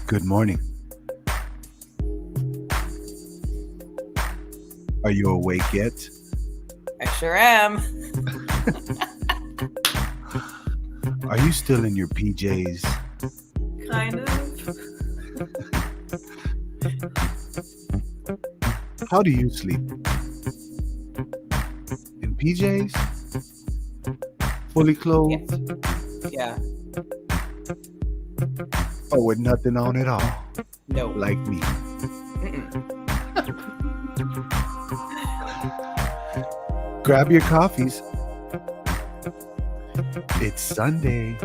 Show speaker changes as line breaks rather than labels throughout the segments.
Good morning. Are you awake yet?
I sure am.
Are you still in your PJs?
Kind of.
How do you sleep? In PJs? Fully clothed?
Yeah.
Or with nothing on at all?
No.
Like me. Grab your coffees. It's Sunday.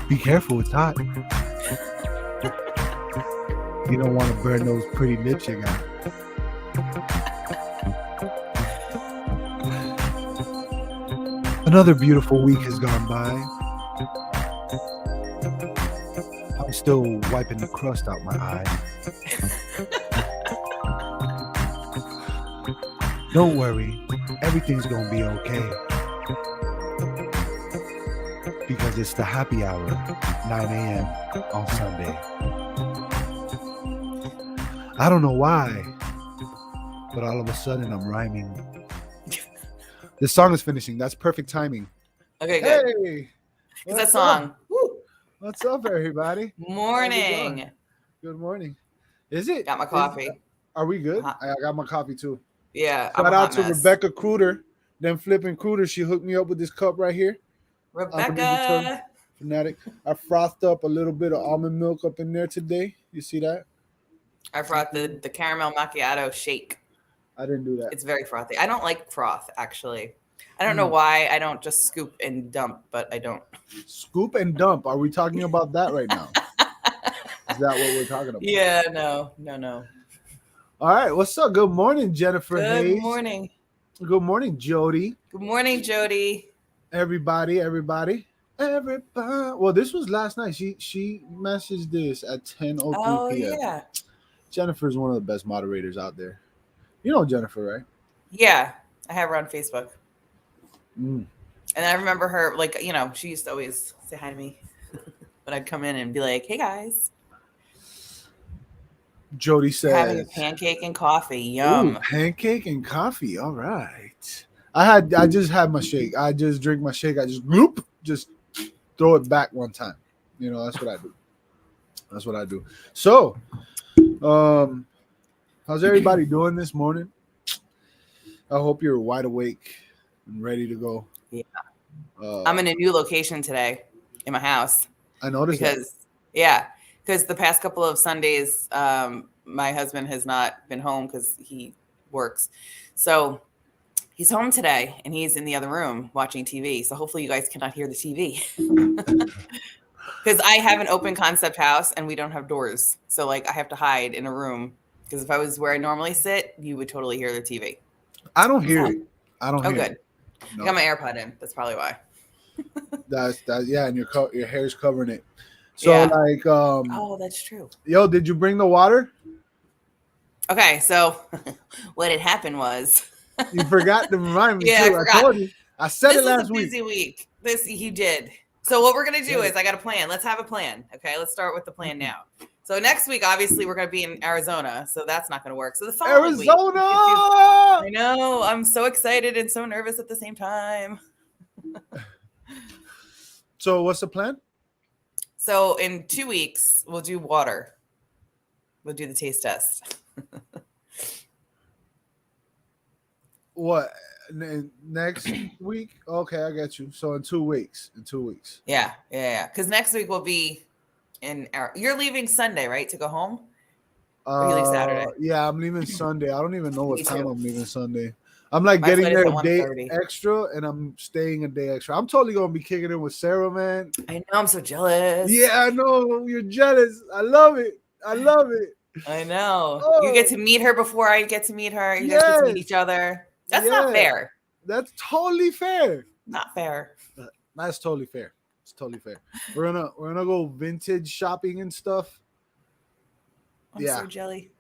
Be careful, it's hot. You don't want to burn those pretty lips you got. Another beautiful week has gone by. I'm still wiping the crust out my eye. Don't worry, everything's gonna be okay. Because it's the happy hour, 9 a.m. on Sunday. I don't know why, but all of a sudden I'm rhyming. This song is finishing. That's perfect timing.
Okay, good.
Hey!
Because that song. Woo.
What's up, everybody?
Morning.
Good morning. Is it?
Got my coffee.
Are we good?
Uh-huh.
I got my coffee too.
Yeah.
Shout out to Rebecca Cruder. Then Flipping Cruder. She hooked me up with this cup right here.
Rebecca.
Fanatic. I frothed up a little bit of almond milk up in there today. You see that?
I brought the caramel macchiato shake.
I didn't do that.
It's very frothy. I don't like froth, actually. I don't know why I don't just scoop and dump, but I don't.
Scoop and dump. Are we talking about that right now? Is that what we're talking about?
Yeah, no.
All right. What's up? Good morning, Jennifer Hayes.
Good morning.
Good morning, Jody.
Good morning, Jody.
Everybody. Well, this was last night. She messaged this at 10:03 p.m.
Yeah.
Jennifer's one of the best moderators out there. You know Jennifer, right?
Yeah, I have her on Facebook.
Mm.
And I remember her, she used to always say hi to me when I'd come in and be like, "Hey guys."
Jody says,
having a pancake and coffee. Yum.
Ooh, pancake and coffee. All right. I just had my shake. I just drink my shake. I just gloop, just throw it back one time. You know, that's what I do. So, how's everybody doing this morning? I hope you're wide awake and ready to go.
Yeah. I'm in a new location today in my house.
I noticed
because the past couple of Sundays, my husband has not been home because he works. So he's home today and he's in the other room watching TV. So hopefully you guys cannot hear the TV. Because I have an open concept house and we don't have doors. So I have to hide in a room. Because if I was where I normally sit, you would totally hear the TV.
I don't hear it. I don't hear
good.
it.
No. I got my AirPod in. That's probably why.
That's and your hair's covering it. So
oh, that's true.
Yo, did you bring the water?
Okay, so what had happened was
you forgot to remind me.
Yeah,
too. I told you. I said it last week.
This was a busy week. You did. So what we're gonna do is I got a plan. Let's have a plan. Okay, let's start with the plan now. So next week, obviously, we're gonna be in Arizona, so that's not gonna work. So the following week, I know. I'm so excited and so nervous at the same time.
So what's the plan?
So in 2 weeks, we'll do water. We'll do the taste test.
What? Next week? Okay, I got you. So in 2 weeks.
Yeah. Because next week we'll be you're leaving Sunday, right, to go home? Or you leave Saturday?
Yeah, I'm leaving Sunday. I don't even know what time I'm leaving Sunday. I'm getting there a day extra, and I'm staying a day extra. I'm totally gonna be kicking it with Sarah, man.
I know. I'm so jealous.
Yeah, I know. You're jealous. I love it.
I know. Oh. You get to meet her before I get to meet her. You guys get to meet each other. That's not fair.
That's totally fair.
Not fair.
That's totally fair. It's totally fair. We're gonna go vintage shopping and stuff.
I'm so jelly.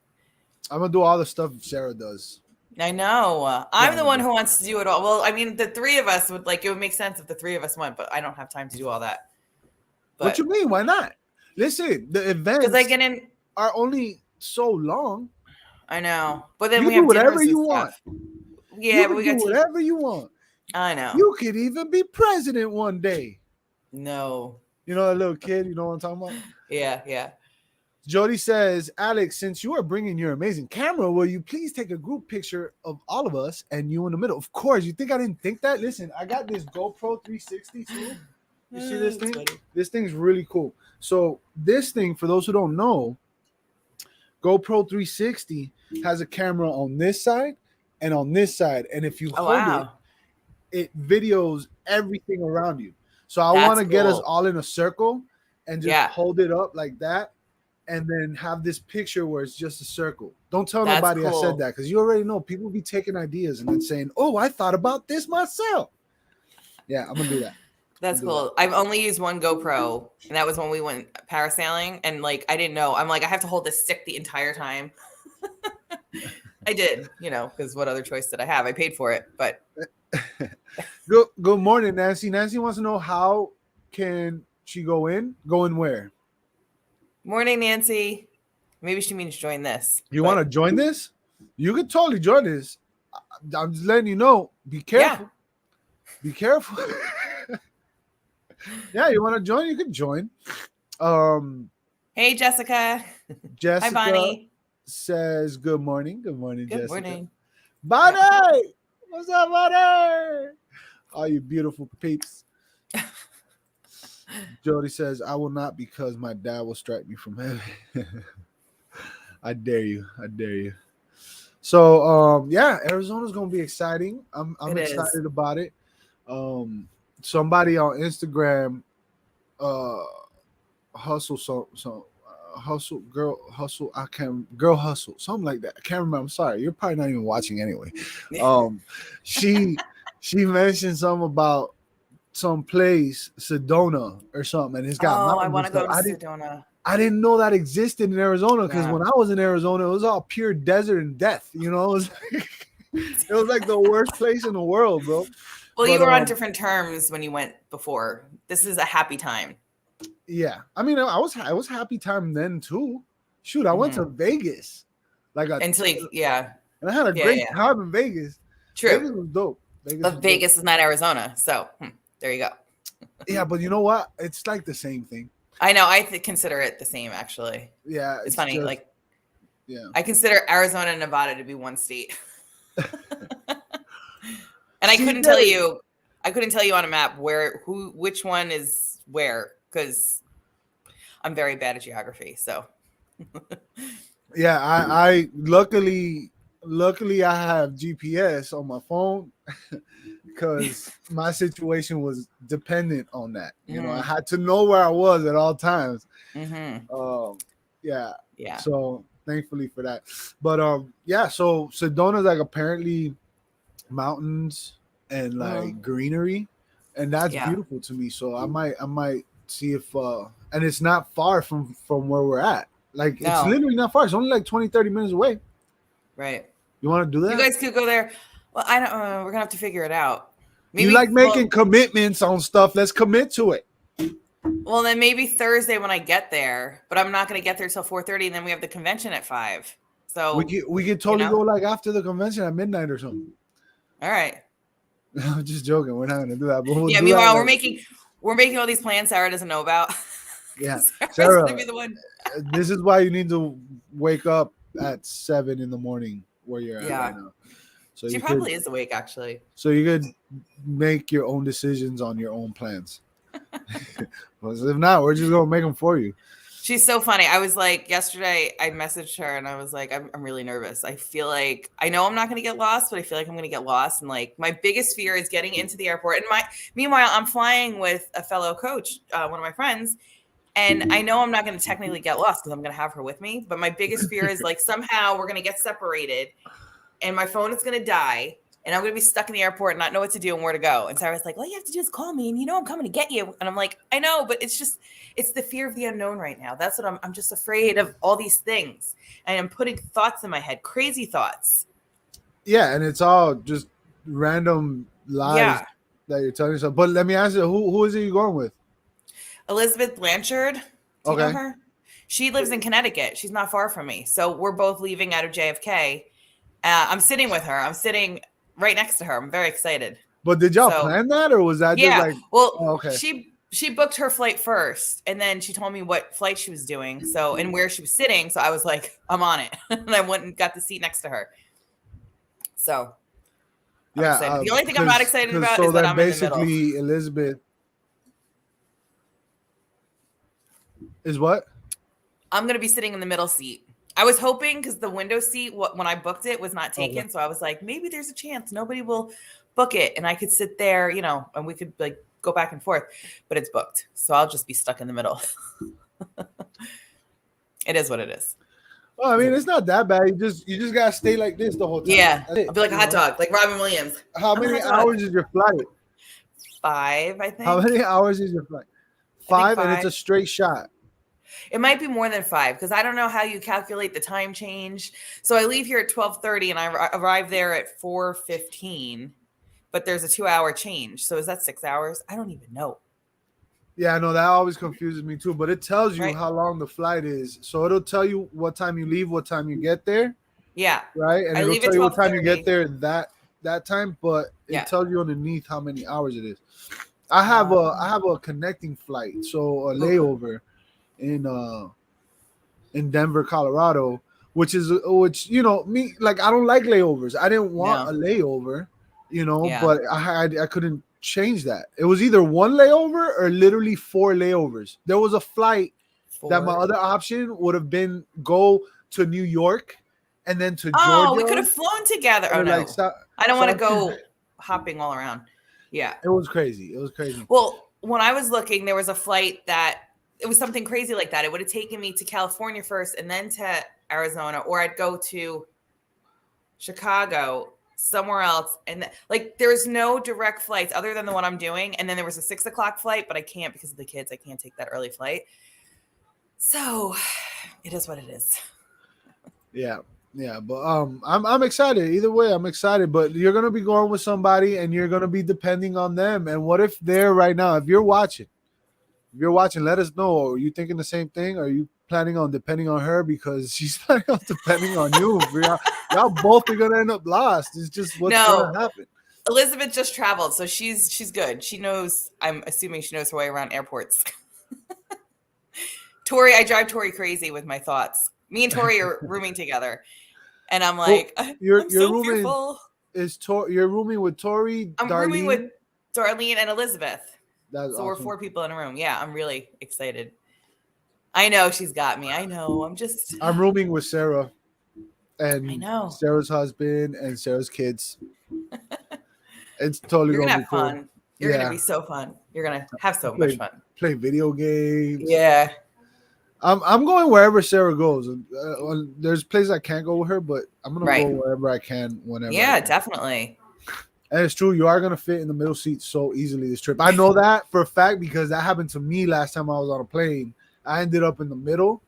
I'm gonna do all the stuff Sarah does.
I know. I'm the one who wants to do it all. Well, I mean, the three of us it would make sense if the three of us went, but I don't have time to do all that.
What
But
you mean? Why not? Listen, the
because
events
I get in,
are only so long.
I know. But then
You
we
can do
have
whatever
dinners and
you want.
stuff.
You
Yeah, but
can
we
do
got to.
whatever you want.
I know.
You could even be president one day.
No.
You know, a little kid. You know what I'm talking about?
Yeah, yeah.
Jody says, Alex, since you are bringing your amazing camera, will you please take a group picture of all of us and you in the middle? Of course. You think I didn't think that? Listen, I got this GoPro 360 too. You see this
That's
thing?
funny.
This thing's really cool. So this thing, for those who don't know, GoPro 360 has a camera on this side and on this side. And if you
Oh
hold it,
wow,
it videos everything around you. So I want
that's
to get us
cool.
all in a circle and just
Yeah,
hold it up like that and then have this picture where it's just a circle. Don't tell
that's
nobody I said
cool.
that because you already know people be taking ideas and then saying, "Oh, I thought about this myself." Yeah, I'm gonna do that.
That's
Do that.
cool. I've only used one GoPro, and that was when we went parasailing. And like, I didn't know. I'm like, I have to hold this stick the entire time. I did, because what other choice did I have? I paid for it, but
Good morning, Nancy. Nancy wants to know how can she go in? Go in where?
morning, Nancy. Maybe she means join this.
You want to join this? You could totally join this. I'm just letting you know. Be careful.
Yeah.
Be careful. Yeah, you want to join? You can join.
Hey, Jessica.
Jessica
Hi, Bonnie.
says, "Good morning. Good morning,
Good
Jessica."
morning.
Bonnie, what's up, Bonnie? All you beautiful peeps. Jody says, "I will not because my dad will strike me from heaven." I dare you. I dare you. So, yeah, Arizona's gonna be exciting. I'm
It is.
excited about it. Somebody on Instagram, hustle hustle girl hustle girl hustle something like that. I can't remember. I'm sorry. You're probably not even watching anyway. She mentioned something about some place Sedona or something, and it's got
Oh, I
mountains
want
and
to go
stuff.
to Sedona.
I didn't know that existed in Arizona because
Yeah.
when I was in Arizona, it was all pure desert and death. You know, it was like the worst place in the world, bro.
Well,
But,
you were on different terms when you went before. This is a happy time.
yeah, I mean, I was happy time then too. Shoot, I went to Vegas, and I had a great time in Vegas.
True.
Vegas was dope.
Vegas is not Arizona, so there you go.
Yeah, but you know what? It's like the same thing.
I know. I consider it the same, actually.
Yeah,
it's funny.
Just,
I consider Arizona and Nevada to be one state. And I couldn't tell you on a map which one is where, because I'm very bad at geography. So
yeah, I luckily I have GPS on my phone because my situation was dependent on that. You know, I had to know where I was at all times. Yeah. So thankfully for that. But yeah, so Sedona's like apparently mountains and like greenery, and that's beautiful to me. So I might see if and it's not far from where we're at. Like it's literally not far. It's only like 20-30 minutes away.
Right.
You want to do that?
You guys could go there. Well, I don't know. We're gonna have to figure it out.
Maybe, you like making commitments on stuff. Let's commit to it.
Well, then maybe Thursday when I get there, but I'm not going to get there till 4:30, and then we have the convention at 5. So
we could totally go like after the convention at midnight or something.
All right.
I'm just joking. We're not going to do that. But
we'll meanwhile, we're making all these plans Sarah doesn't know about.
Yeah,
Sarah's gonna be the one.
This is why you need to wake up at 7 in the morning where you're at right now. So
she probably is awake, actually.
So you could make your own decisions on your own plans. If not, we're just gonna make them for you.
She's so funny. I was like, yesterday I messaged her and I was like, I'm really nervous. I feel like I know I'm not gonna get lost, but I feel like I'm gonna get lost. And like my biggest fear is getting into the airport. And meanwhile, I'm flying with a fellow coach, one of my friends, and I know I'm not gonna technically get lost because I'm gonna have her with me. But my biggest fear is like somehow we're gonna get separated and my phone is gonna die. And I'm going to be stuck in the airport and not know what to do and where to go. And Sarah's like, all you have to do is call me. And I'm coming to get you. And I'm like, I know, but it's the fear of the unknown right now. That's what I'm just afraid of all these things. And I'm putting thoughts in my head, crazy thoughts.
Yeah. And it's all just random lies that you're telling yourself. But let me ask you, who is it you're going with?
Elizabeth Blanchard. Do you know
Okay.
her? She lives in Connecticut. She's not far from me. So we're both leaving out of JFK. I'm sitting with her. I'm sitting right next to her. I'm very excited.
But did y'all
So,
plan that, or was that just
yeah.
like?
Well,
Oh, okay.
she booked her flight first, and then she told me what flight she was doing. So, and where she was sitting. So I was like, I'm on it, and I went and got the seat next to her. So, I'm excited. The only thing I'm not excited about is that I'm in the middle.
Basically, Elizabeth is what?
I'm going to be sitting in the middle seat. I was hoping because the window seat, when I booked it, was not taken.
Okay.
So I was like, maybe there's a chance nobody will book it, and I could sit there, you know, and we could like go back and forth. But it's booked, so I'll just be stuck in the middle. It is what it is.
Well, I mean, it's not that bad. You just gotta stay like this the whole time.
Yeah, I'll be like a hot dog, like Robin Williams.
How many hours is your flight?
5, I think.
How many hours is your flight? 5, and it's a straight shot.
It might be more than 5 because I don't know how you calculate the time change. So I leave here at 12:30 and I arrive there at 4:15, but there's a 2-hour change. So is that 6 hours? I don't even know.
Yeah, I know that always confuses me too, but it tells you how long the flight is. So it'll tell you what time you leave, what time you get there.
Yeah.
Right? And it'll tell you what time you get there that time, but it tells you underneath how many hours it is. I have a connecting flight, so a layover in Denver, Colorado, which you know, me, like I don't like layovers. I didn't want a layover, you know, but I couldn't change that. It was either one layover or literally 4 layovers. There was a flight that my other option would have been go to New York and then to Georgia.
Oh, we could have flown together. Oh no, I don't want to go hopping all around. Yeah,
it was crazy.
Well, when I was looking, there was a flight that it was something crazy like that. It would have taken me to California first and then to Arizona, or I'd go to Chicago, somewhere else. And like, there's no direct flights other than the one I'm doing. And then there was a 6 o'clock flight, but I can't because of the kids. I can't take that early flight. So it is what it is.
Yeah. Yeah. But I'm excited. Either way, I'm excited. But you're gonna be going with somebody and you're gonna be depending on them. And what if they're right now, if you're watching, let us know. Are you thinking the same thing? Are you planning on depending on her because she's planning on depending on you? Y'all both are gonna end up lost. It's just what's gonna happen.
Elizabeth just traveled, so she's good. She knows. I'm assuming she knows her way around airports. Tori, I drive Tori crazy with my thoughts. Me and Tori are rooming together, and I'm like, I'm so fearful.
You're rooming with Tori?
I'm rooming with Darlene and Elizabeth.
That's
so awesome. We're 4 people in a room. Yeah, I'm really excited. I know she's got me. I know. I'm
rooming with Sarah and Sarah's husband and Sarah's kids. It's totally
You're gonna have fun. You're gonna be so fun. You're gonna have so much fun.
Play video games.
Yeah.
I'm going wherever Sarah goes. There's places I can't go with her, but I'm gonna go wherever I can, whenever.
Yeah, definitely.
And it's true, you are gonna fit in the middle seat so easily this trip. I know that for a fact because that happened to me last time I was on a plane. I ended up in the middle,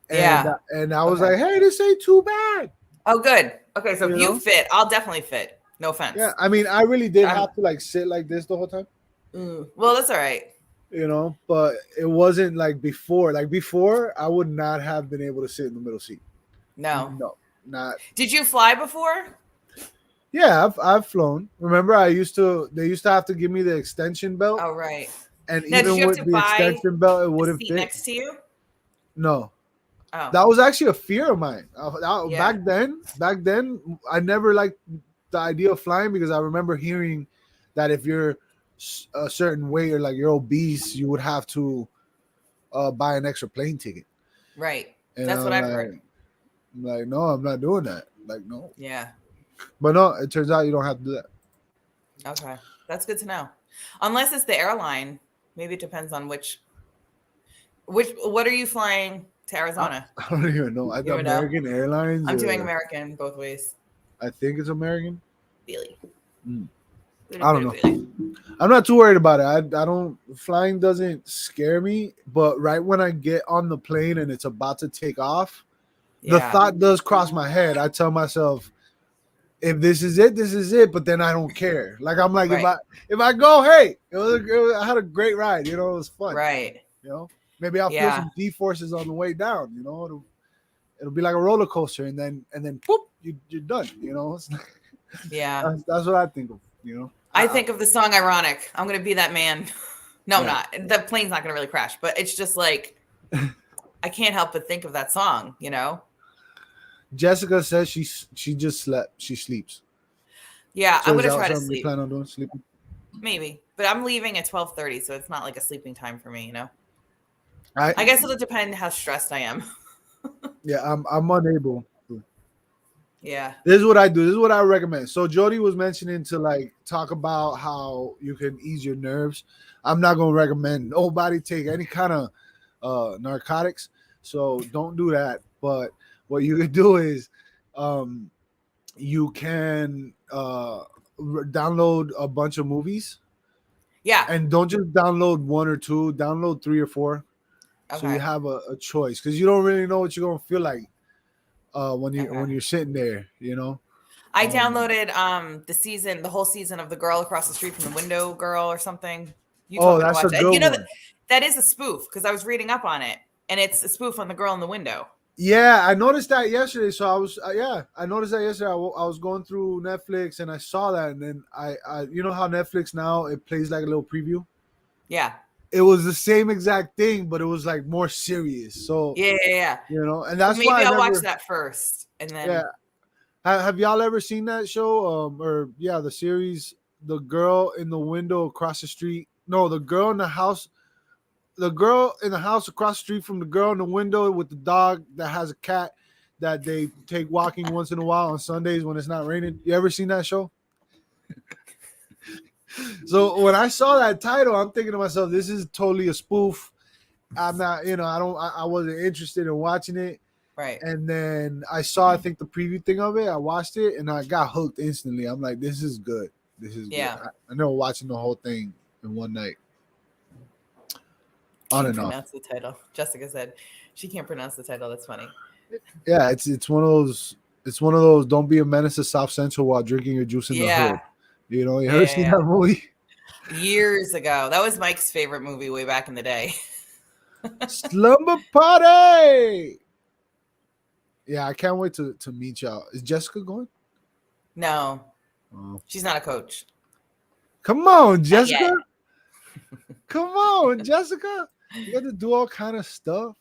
and I was like, "Hey, this ain't too bad."
Oh, good. Okay, so if you fit, I'll definitely fit. No offense.
Yeah, I mean, I really did have to like sit like this the whole time.
Well, that's all right.
You know, but it wasn't like before. Like before, I would not have been able to sit in the middle seat.
No,
not.
Did you fly before?
Yeah, I've flown. Remember, they used to have to give me the extension belt.
Oh, right.
And now, even with the extension belt, it wouldn't fit
next to you.
No.
Oh.
That was actually a fear of mine. Back then, I never liked the idea of flying because I remember hearing that if you're a certain weight or like you're obese, you would have to buy an extra plane ticket.
Right. And that's what I've heard.
I'm like, no, I'm not doing that. Like, no.
Yeah.
But no, it turns out you don't have to do that.
Okay. That's good to know. Unless it's the airline. Maybe it depends on which what are you flying to Arizona?
I don't even know. American Airlines.
I'm doing American both ways.
I think it's American.
Really?
I don't know. I'm not too worried about it. I don't. Flying doesn't scare me, but right when I get on the plane and it's about to take off, the thought does cross my head. I tell myself, if this is it, this is it. But then I don't care. Like I'm like, if I go, hey, I had a great ride. You know, it was fun.
Right.
You know, maybe I'll feel
Yeah.
some G forces on the way down. You know, it'll be like a roller coaster, and then whoop, you're done. You know,
Yeah.
that's what I think of. You know,
I think of the song "Ironic." I'm gonna be that man. No, I'm
Yeah.
not. The plane's not gonna really crash, but it's just like I can't help but think of that song. You know.
Jessica says she just slept. She sleeps.
Yeah,
So
I'm
is
gonna
that
try to
something you
sleep.
plan on doing? Sleeping?
Maybe, but I'm leaving at 12:30, so it's not like a sleeping time for me. You know.
I
I guess it'll depend how stressed I am.
Yeah, I'm unable.
Yeah.
This is what I do. This is what I recommend. So Jody was mentioning to like talk about how you can ease your nerves. I'm not gonna recommend nobody take any kind of narcotics. So don't do that. But what you can do is um, you can download a bunch of movies,
Yeah.
and don't just download one or two. Download three or four, so you
Okay.
have a choice, because you don't really know what you're gonna feel like when
Okay.
you're sitting there. You know.
I
Um,
downloaded the whole season of The Girl Across the Street from the Window Girl or something. You told
oh,
me to
that's a
watch it.
good
You know
one.
that is a spoof because I was reading up on it, and it's a spoof on The Girl in the Window.
Yeah, I noticed that yesterday. So I was, I noticed that yesterday. I was going through Netflix and I saw that, and then you know how Netflix now it plays like a little preview.
Yeah.
It was the same exact thing, but it was like more serious. So
Yeah, yeah, yeah.
you know, and
So
that's why
maybe
I
I'll watch
never.
that first, and
Yeah,
then
have y'all ever seen that show? Or yeah, the series, The Girl in the Window Across the Street. No, the girl in the house. The girl in the house across the street from the girl in the window with the dog that has a cat that they take walking once in a while on Sundays when it's not raining. You ever seen that show? So when I saw that title, I'm thinking to myself, this is totally a spoof. I'm not, I wasn't interested in watching it.
right.
And then I saw, I think, the preview thing of it. I watched it and I got hooked instantly. I'm like, this is good. This is good.
Yeah.
I know watching the whole thing in one night. On
Can't
and off.
pronounce the title. Jessica said she can't pronounce the title. That's funny.
Yeah, it's one of those. It's one of those. Don't be a menace to South Central while drinking your juice in the
Yeah.
hood. You know, you
Yeah,
ever
yeah,
seen
yeah.
that movie?
Years ago. That was Mike's favorite movie way back in the day.
Slumber Party. Yeah, I can't wait to meet y'all. Is Jessica going?
No,
Oh.
she's not a coach.
Come on,
Not
Jessica.
yet.
Come on, Jessica. You got to do all kind of stuff.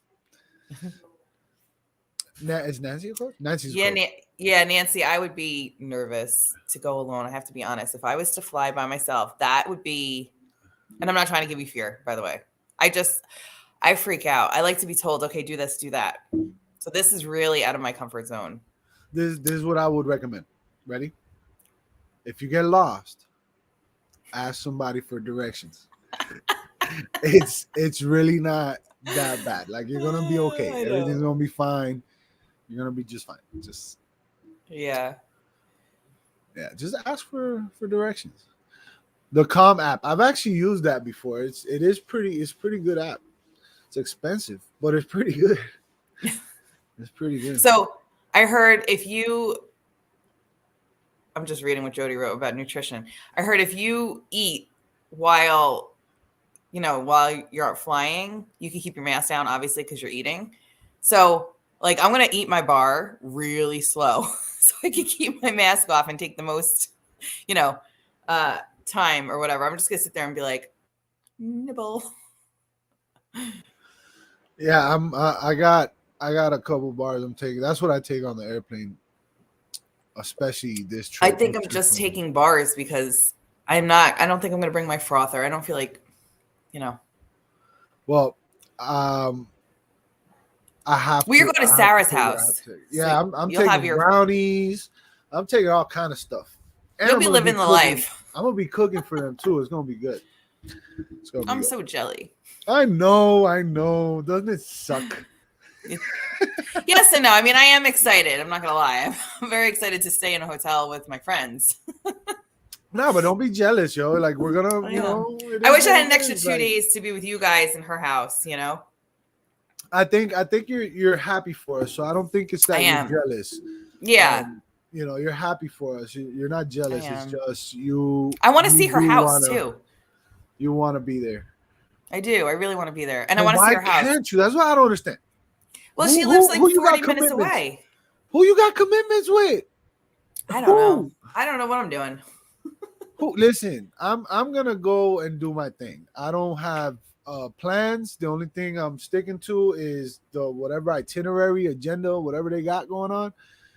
Is Nancy a coach? Nancy's a
Yeah,
coach.
yeah, Nancy, I would be nervous to go alone. I have to be honest. If I was to fly by myself, that would be, and I'm not trying to give you fear, by the way. I freak out. I like to be told, okay, do this, do that. So this is really out of my comfort zone.
This is what I would recommend. Ready? If you get lost, ask somebody for directions. It's really not that bad. Like, you're gonna be okay.
I know.
Everything's gonna be fine. You're gonna be just fine. Just
Yeah.
just ask for directions. The Calm app. I've actually used that before. It's pretty good app. It's expensive, but it's pretty good. It's pretty good.
So I heard I'm just reading what Jody wrote about nutrition. I heard if you eat while you're out flying, you can keep your mask down, obviously, because you're eating. So, like, I'm going to eat my bar really slow so I can keep my mask off and take the most, time or whatever. I'm just going to sit there and be like, nibble.
Yeah, I got a couple bars I'm taking. That's what I take on the airplane, especially this trip.
I think I'm just taking bars because I don't think I'm going to bring my frother. I don't feel like,
Well, I have.
Well, you're going to Sarah's house.
Yeah,
So
I'm
you'll have
taking
your
brownies. I'm taking all kind of stuff. And
You'll be living the life.
I'm gonna be cooking for them too. It's gonna be good. It's gonna be
I'm
good.
so jelly.
I know. Doesn't it suck?
Yes and no. I mean, I am excited. I'm not gonna lie. I'm very excited to stay in a hotel with my friends.
No, but don't be jealous, yo. Like, we're gonna,
I wish I had an extra 2 days to be with you guys in her house.
I think you're happy for us, so I don't think it's that you're jealous.
Yeah.
You're happy for us. You're not jealous. It's just you.
I want to see her house too.
You want to be there.
I do. I really want to be there, and I
But
want to see
why
her house.
can't you? That's what I don't understand.
Well, she lives like
who you
40
got
minutes
commitments?
away.
Who you got commitments with?
I don't know. I don't know what I'm doing.
Listen, I'm gonna go and do my thing. I don't have plans. The only thing I'm sticking to is the whatever itinerary, agenda, whatever they got going on.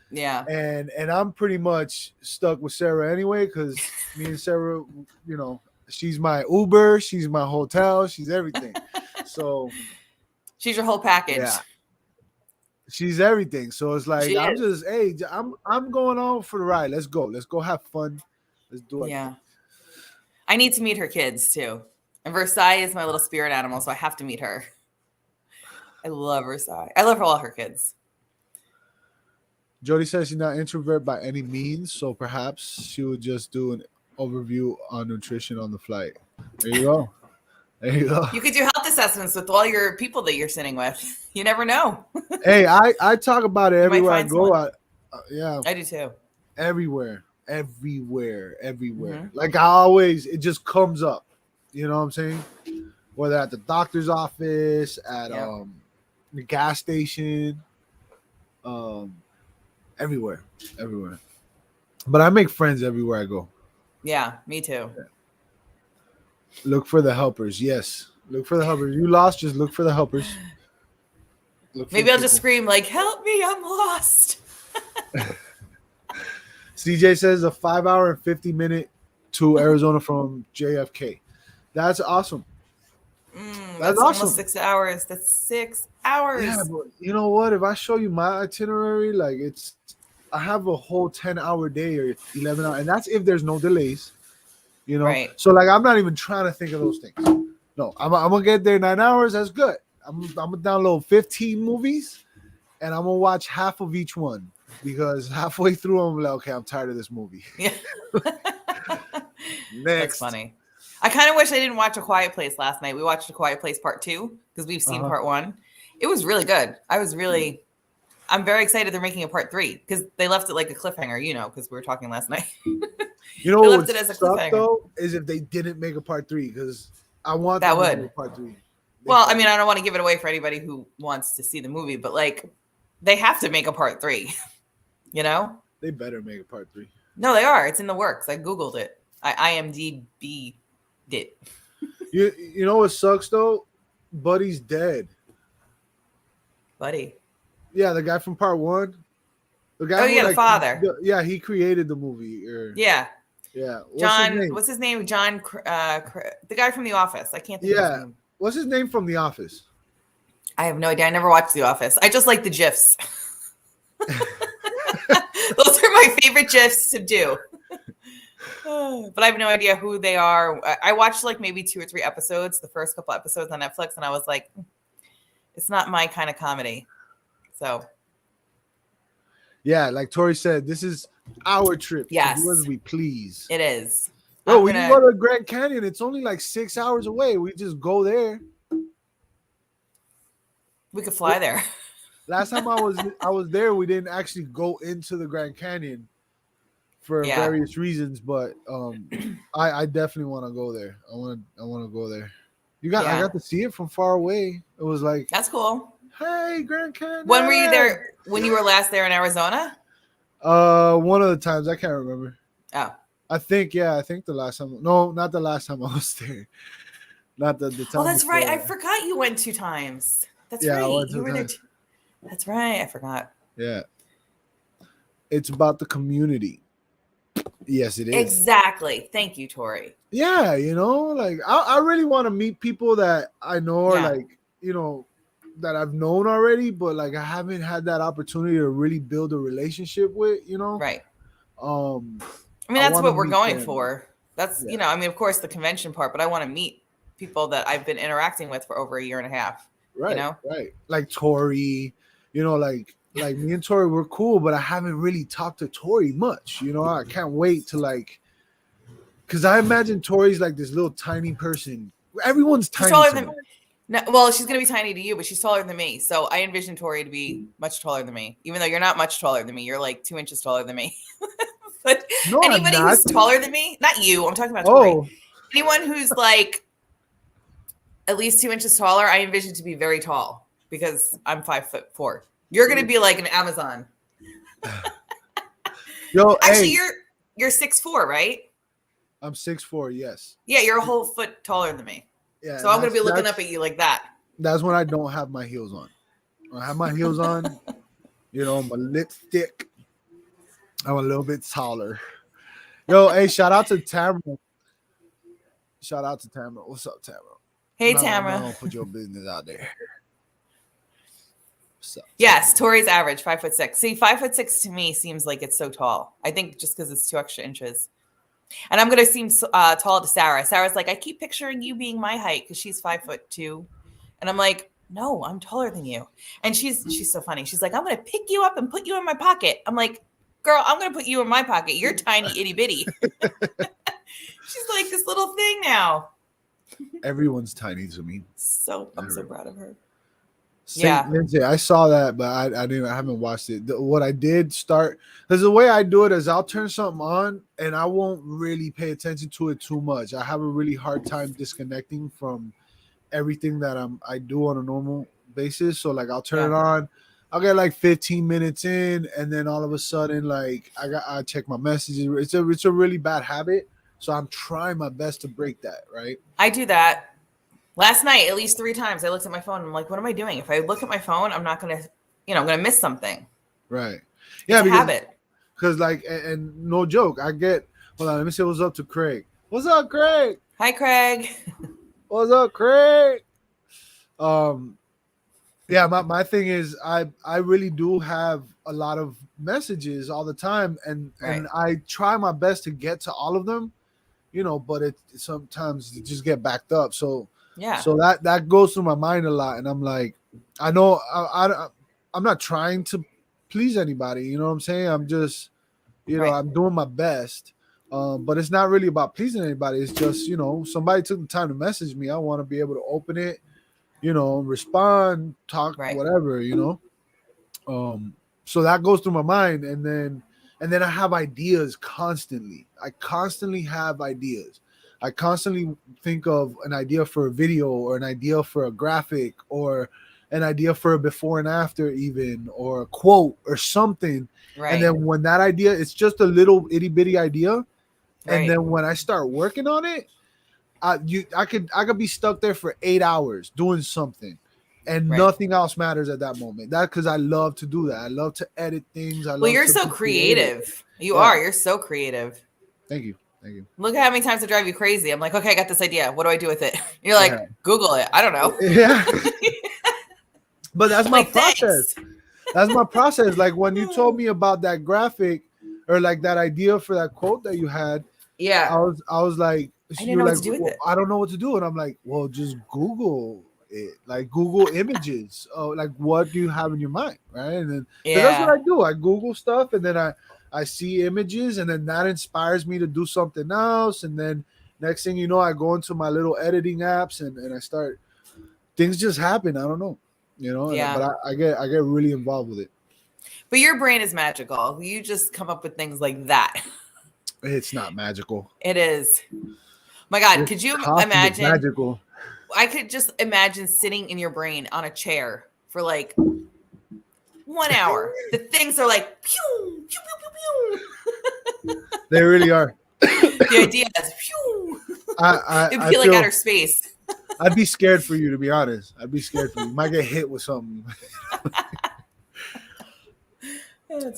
Yeah.
And I'm pretty much stuck with Sarah anyway, because me and Sarah, she's my Uber, she's my hotel, she's everything. So
she's your whole package.
Yeah. She's everything. So it's like I'm going on for the ride. Let's go. Let's go have fun. Let's do it.
Yeah. I need to meet her kids too. And Versailles is my little spirit animal, so I have to meet her. I love Versailles. I love all her kids.
Jody says she's not introvert by any means, so perhaps she would just do an overview on nutrition on the flight. There you go. There you go.
You could do health assessments with all your people that you're sitting with. You never know.
Hey, I talk about it everywhere I go. Yeah.
I do too.
Everywhere. Mm-hmm. Like I always, it just comes up. You know what I'm saying? Whether at the doctor's office, at the gas station, everywhere. But I make friends everywhere I go.
Yeah, me too.
Yeah. Look for the helpers. Yes. Look for the helpers. You lost, just look for the helpers.
Maybe I'll just scream like, help me, I'm lost.
CJ says a 5 hour and 50-minute to Arizona from JFK. That's awesome.
That's awesome. Almost 6 hours. That's 6 hours.
Yeah, but you know what? If I show you my itinerary, like I have a whole 10-hour day or 11 hours, and that's if there's no delays. You know,
right.
So like I'm not even trying to think of those things. No, I'm gonna get there 9 hours. That's good. I'm gonna download 15 movies, and I'm gonna watch half of each one because halfway through I'm like, okay, I'm tired of this movie.
Yeah,
Next.
That's funny. I kind of wish I didn't watch A Quiet Place last night. We watched A Quiet Place Part 2 because we've seen Part 1. It was really good. I'm very excited they're making a Part 3 because they left it like a cliffhanger, because we were talking last night.
You know what would suck though is if they didn't make a Part 3 because I want that would make a Part 3.
Well, I mean, I don't want to give it away for anybody who wants to see the movie, but like they have to make a Part 3.
They better make a Part 3.
No, they are. It's in the works. I Googled it. I IMDb'd it.
You know what sucks though? Buddy's dead.
Buddy.
Yeah, the guy from Part 1. The guy
the father.
He created the movie.
Yeah.
What's
his name? John, the guy from The Office. I can't think of his name.
What's his name from The Office?
I have no idea. I never watched The Office. I just like the GIFs. Those are my favorite GIFs to do. But I have no idea who they are. I watched like maybe 2 or 3 episodes, the first couple episodes on Netflix, and I was like, it's not my kind of comedy. So.
Yeah, like Tori said, this is our trip.
Yes.
Do as we please.
It is.
Oh, we can go to the Grand Canyon. It's only like 6 hours away. We just go there.
We could fly there.
Last time I was there, we didn't actually go into the Grand Canyon for various reasons, but I definitely want to go there. I want to go there. I got to see it from far away. It was like,
that's cool.
Hey, Grand Canyon.
When were you there? When you were last there in Arizona?
One of the times, I can't remember.
Oh.
I think the last time. No, not the last time I was there. Not the time.
Oh, that's
before.
right. I forgot you went 2 times. That's right.
I went 2
you were there.
times.
That's right. I forgot.
Yeah. It's about the community. Yes, it is.
Exactly. Thank you, Tori.
Yeah, like I really want to meet people that I know or like, that I've known already, but like I haven't had that opportunity to really build a relationship with,
Right.
I
mean, that's what we're going for. That's, of course the convention part, but I want to meet people that I've been interacting with for over a year and a half.
Right. Right. Like Tori, like me and Tori were cool, but I haven't really talked to Tori much. I can't wait to because I imagine Tori's like this little tiny person. Everyone's tiny.
She's gonna be tiny to you, but she's taller than me. So I envision Tori to be much taller than me, even though you're not much taller than me. You're like 2 inches taller than me. But anybody who's taller than me, not you. I'm talking about Tori. Anyone who's like at least 2 inches taller. I envision to be very tall because I'm 5'4". You're gonna be like an Amazon.
Yo,
Actually,
hey,
you're 6'4", right?
I'm 6'4". Yes.
Yeah, you're a whole foot taller than me.
Yeah.
So I'm gonna be looking up at you like that.
That's when I don't have my heels on. When I have my heels on, my lipstick. I'm a little bit taller. Yo, hey, shout out to Tamara. Shout out to Tamara. What's up, Tamara?
Hey,
I'm
Tamara.
not gonna put your business out there. What's up,
yes, Tori's average 5'6". See, 5'6" to me seems like it's so tall. I think just because it's 2 extra inches. And I'm gonna seem tall to Sarah. Sarah's like, I keep picturing you being my height because she's 5'2", and I'm like, no, I'm taller than you. And she's so funny. She's like, I'm gonna pick you up and put you in my pocket. I'm like, girl, I'm gonna put you in my pocket. You're tiny, itty bitty. She's like this little thing now.
Everyone's tiny to me.
So I'm so proud of her.
Saint Vincent, I saw that, but I haven't watched it. What I did start, because the way I do it is I'll turn something on and I won't really pay attention to it too much. I have a really hard time disconnecting from everything that I do on a normal basis. So like I'll turn it on, I'll get like 15 minutes in, and then all of a sudden like I check my messages. It's a really bad habit. So I'm trying my best to break that, right?
I do that. Last night, at least 3 times, I looked at my phone. And I'm like, what am I doing? If I look at my phone, I'm not going to, I'm going to miss something.
Right. Yeah.
It's a habit.
Because like, and no joke, hold on, let me say what's up to Craig. What's up, Craig?
Hi, Craig.
What's up, Craig? Yeah, my thing is I really do have a lot of messages all the time, and I try my best to get to all of them, but it sometimes you just get backed up. So so that goes through my mind a lot, and I'm like, I know I'm not trying to please anybody, you know what I'm saying? I'm just, I'm doing my best. But it's not really about pleasing anybody. It's just, somebody took the time to message me. I want to be able to open it, respond, talk, whatever, so that goes through my mind, and then I have ideas constantly. I constantly have ideas. I constantly think of an idea for a video, or an idea for a graphic, or an idea for a before and after even, or a quote or something. And then when that idea, it's just a little itty bitty idea. And then when I start working on it, I could be stuck there for 8 hours doing something, and nothing else matters at that moment. That's because I love to do that. I love to edit things.
You're so creative. You are. You're so creative.
Thank you.
Look at how many times I drive you crazy. I'm like, okay, I got this idea. What do I do with it? You're like, Google it. I don't know.
Yeah. But that's my process. Thanks. That's my process. Like when you told me about that graphic, or like that idea for that quote that you had, I was like,
I didn't know what to do with it.
I don't know what to do. And I'm like, well, just Google it. Like Google images. Oh, like what do you have in your mind? Right. And then that's what I do. I Google stuff, and then I see images, and then that inspires me to do something else. And then next thing you know, I go into my little editing apps, and I start, things just happen. I don't know, but I get really involved with it.
But your brain is magical. You just come up with things like that.
It's not magical.
It is. My God, could you imagine?
Magical.
I could just imagine sitting in your brain on a chair for like 1 hour. The things are like pew, pew, pew, pew, pew.
They really are.
The idea is pew. It'd feel like outer space.
I'd be scared for you, to be honest. I'd be scared for you. You might get hit with something.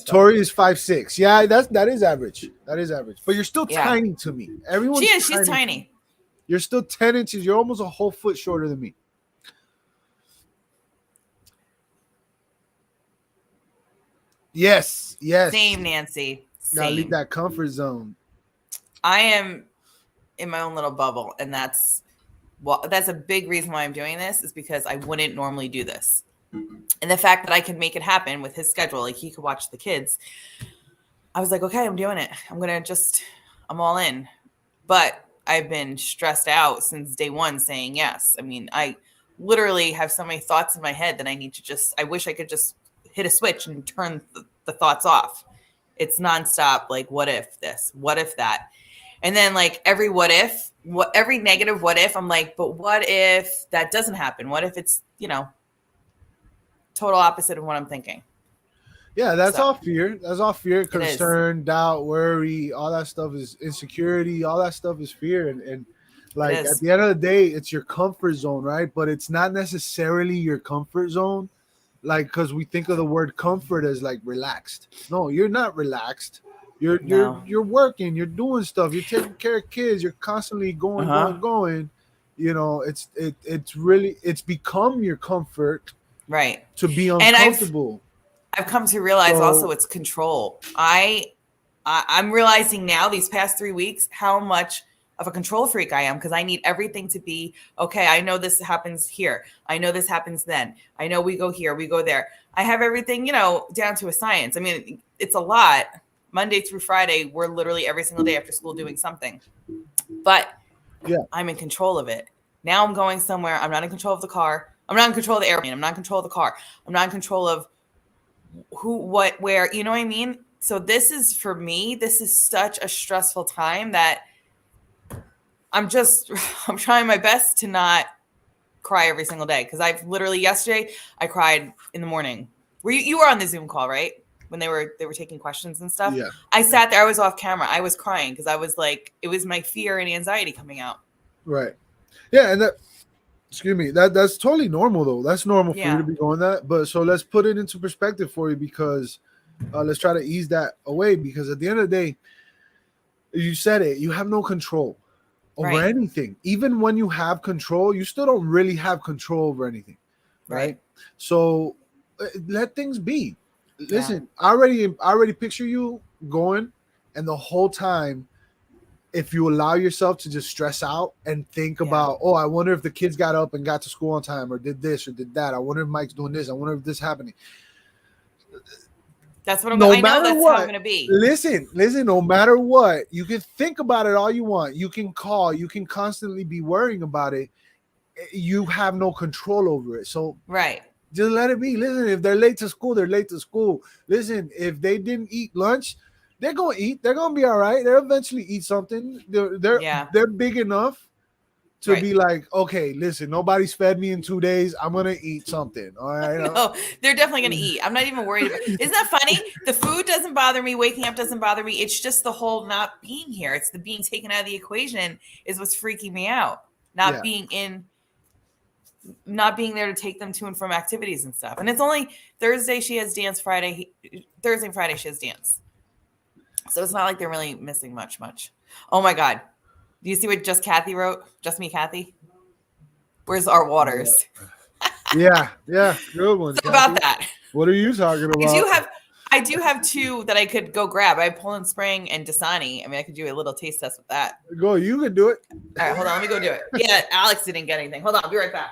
Tori is 5'6". Yeah, that is average. That is average. But you're still tiny to me. Everyone.
She's tiny.
You're still 10 inches. You're almost a whole foot shorter than me. Yes.
Same, Nancy.
Gotta leave that comfort zone.
I am in my own little bubble, and that's a big reason why I'm doing this, is because I wouldn't normally do this. And the fact that I can make it happen with his schedule, like he could watch the kids, I was like, okay, I'm doing it. I'm all in. But I've been stressed out since day one saying yes. I mean, I literally have so many thoughts in my head that I wish I could just hit a switch and turn the thoughts off. It's nonstop. Like, what if this? What if that? And then like every what if every negative what if, I'm like, but what if that doesn't happen? What if it's, total opposite of what I'm thinking?
Yeah, that's all fear. That's all fear,
It is.
concern, doubt, worry. All that stuff is insecurity. All that stuff is fear. And like at the end of the day, it's your comfort zone, right? But it's not necessarily your comfort zone. Like, because we think of the word comfort as like relaxed. No, you're not relaxed. You're working. You're doing stuff. You're taking care of kids. You're constantly going. It's become your comfort,
right?
To be uncomfortable.
I've come to realize also it's control. I'm realizing now these past 3 weeks how much of a control freak I am, because I need everything to be okay. I know this happens here. I know this happens then. I know we go here, we go there. I have everything, down to a science. I mean, it's a lot. Monday through Friday, we're literally every single day after school doing something. But I'm in control of it. Now I'm going somewhere. I'm not in control of the car. I'm not in control of the airplane. I'm not in control of the car. I'm not in control of who, what, where, you know what I mean? So this is, for me, this is such a stressful time that I'm trying my best to not cry every single day. Cause I've literally, yesterday I cried in the morning. You were on the Zoom call, right? When they were taking questions and stuff.
Yeah.
I sat there, I was off camera. I was crying because I was like, it was my fear and anxiety coming out.
Right. Yeah. And that's totally normal though. That's normal for you to be going that. But so let's put it into perspective for you, because let's try to ease that away, because at the end of the day, you said it, you have no control over anything. Even when you have control, you still don't really have control over anything. Right. So let things be. Listen, I already picture you going, and the whole time, if you allow yourself to just stress out and think about, I wonder if the kids got up and got to school on time, or did this or did that. I wonder if Mike's doing this. I wonder if this happening.
That's what I'm going to how I'm going to be.
Listen, no matter what, you can think about it all you want. You can call, you can constantly be worrying about it. You have no control over it. So just let it be. Listen, if they're late to school, they're late to school. Listen, if they didn't eat lunch, they're going to eat. They're going to be all right. They'll eventually eat something. They're big enough to be like, okay, listen, nobody's fed me in 2 days. I'm going to eat something. All right.
No, they're definitely going to eat. I'm not even worried about it. Isn't that funny? The food doesn't bother me. Waking up doesn't bother me. It's just the whole not being here. It's the being taken out of the equation is what's freaking me out. Not being there to take them to and from activities and stuff. And it's only Thursday she has dance, Thursday and Friday she has dance. So it's not like they're really missing much. Oh my God. Do you see what Just Kathy wrote? Just me, Kathy? Where's our waters?
Yeah. Good one.
So about that.
What are you talking about?
I do have two that I could go grab. I have Poland Spring and Dasani. I mean, I could do a little taste test with that.
Go, you can do it.
All right, hold on. Let me go do it. Yeah, Alex didn't get anything. Hold on. I'll be right back.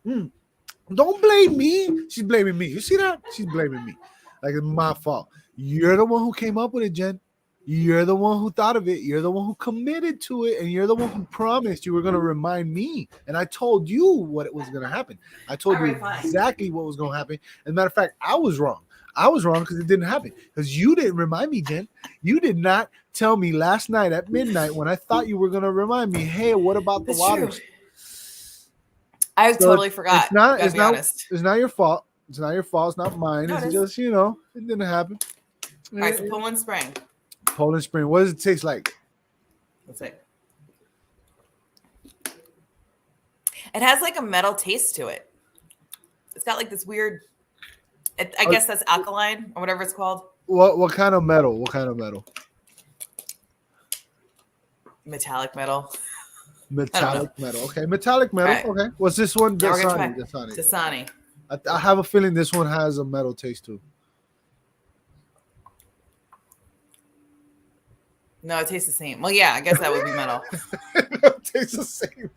Don't blame me. She's blaming me. You see that? She's blaming me. Like it's my fault. You're the one who came up with it, Jen. You're the one who thought of it. You're the one who committed to it. And you're the one who promised you were going to remind me. And I told you what was going to happen. I told you exactly what was going to happen. As a matter of fact, I was wrong. I was wrong because it didn't happen. Because you didn't remind me, Jen. You did not tell me last night at midnight when I thought you were going to remind me, hey, what about the waters?
I totally forgot.
It's not your fault. It's not your fault. It's not mine. It's just, it didn't happen.
All right, so Poland Spring.
Poland Spring. What does it taste like?
Let's see. It has like a metal taste to it. It's got like this weird, I guess that's alkaline or whatever it's called.
What kind of metal? What kind of metal?
Metallic metal.
Metallic metal. Okay, metallic metal. Right. Okay. What's this one?
Dasani.
I have a feeling this one has a metal taste too.
No, it tastes the same. Well, yeah, I guess that would be metal.
It tastes the same.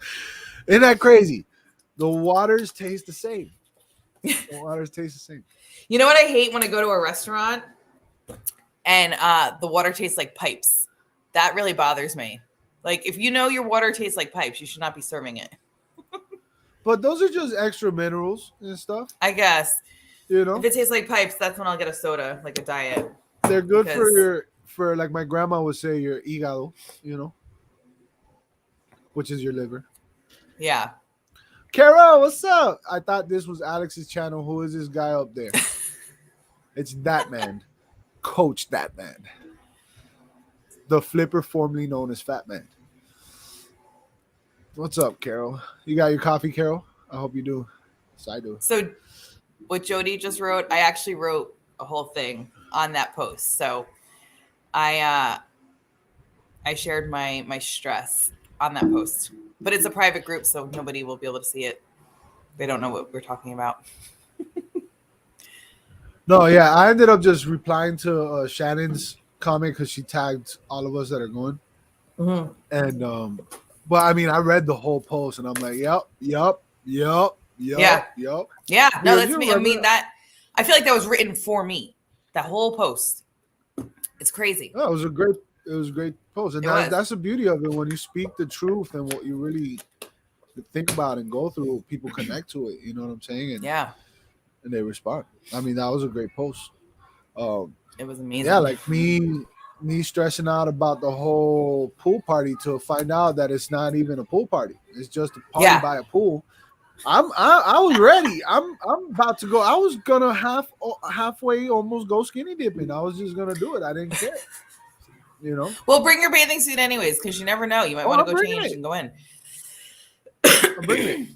Isn't that crazy? The waters taste the same. The waters taste the same.
You know what I hate when I go to a restaurant and the water tastes like pipes? That really bothers me. Like, if you know your water tastes like pipes, you should not be serving it.
But those are just extra minerals and stuff.
I guess.
If
it tastes like pipes, that's when I'll get a soda, like a diet.
They're good for like my grandma would say, your hígado, which is your liver.
Yeah.
Carol, what's up? I thought this was Alex's channel. Who is this guy up there? It's that man, Coach That Man, the flipper formerly known as Fat Man. What's up, Carol? You got your coffee, Carol? I hope you do. Yes, I do.
So what Jody just wrote, I actually wrote a whole thing on that post. So I shared my stress on that post, but it's a private group, so nobody will be able to see it. They don't know what we're talking about.
No, yeah, I ended up just replying to Shannon's comment because she tagged all of us that are going.
Mm-hmm.
And but I mean, I read the whole post and I'm like, yep.
Yeah. No,
Yeah,
that's me. I mean, that I feel like that was written for me. That whole post. It's crazy.
No, it was a great post, and that's the beauty of it. When you speak the truth and what you really think about and go through, people connect to it. You know what I'm saying? And and they respond. I mean, that was a great post.
It was amazing.
Yeah, like me stressing out about the whole pool party to find out that it's not even a pool party. It's just a party by a pool. I was ready. I'm about to go. I was gonna halfway almost go skinny dipping. I was just gonna do it. I didn't care. You know.
Well, bring your bathing suit anyways, because you never know. You might want to go change and go in.
I'll bring it.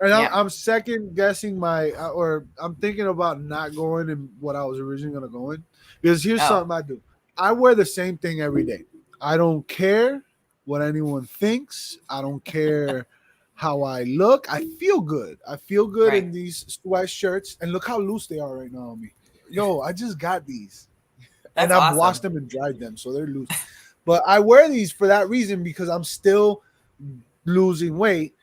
And I'm second guessing or I'm thinking about not going in what I was originally gonna go in, because here's something I do. I wear the same thing every day. I don't care what anyone thinks. I don't care how I look. I feel good. I feel good in these sweatshirts, and look how loose they are right now on me. Yo, I just got these. And I've washed them and dried them, so they're loose. But I wear these for that reason, because I'm still losing weight,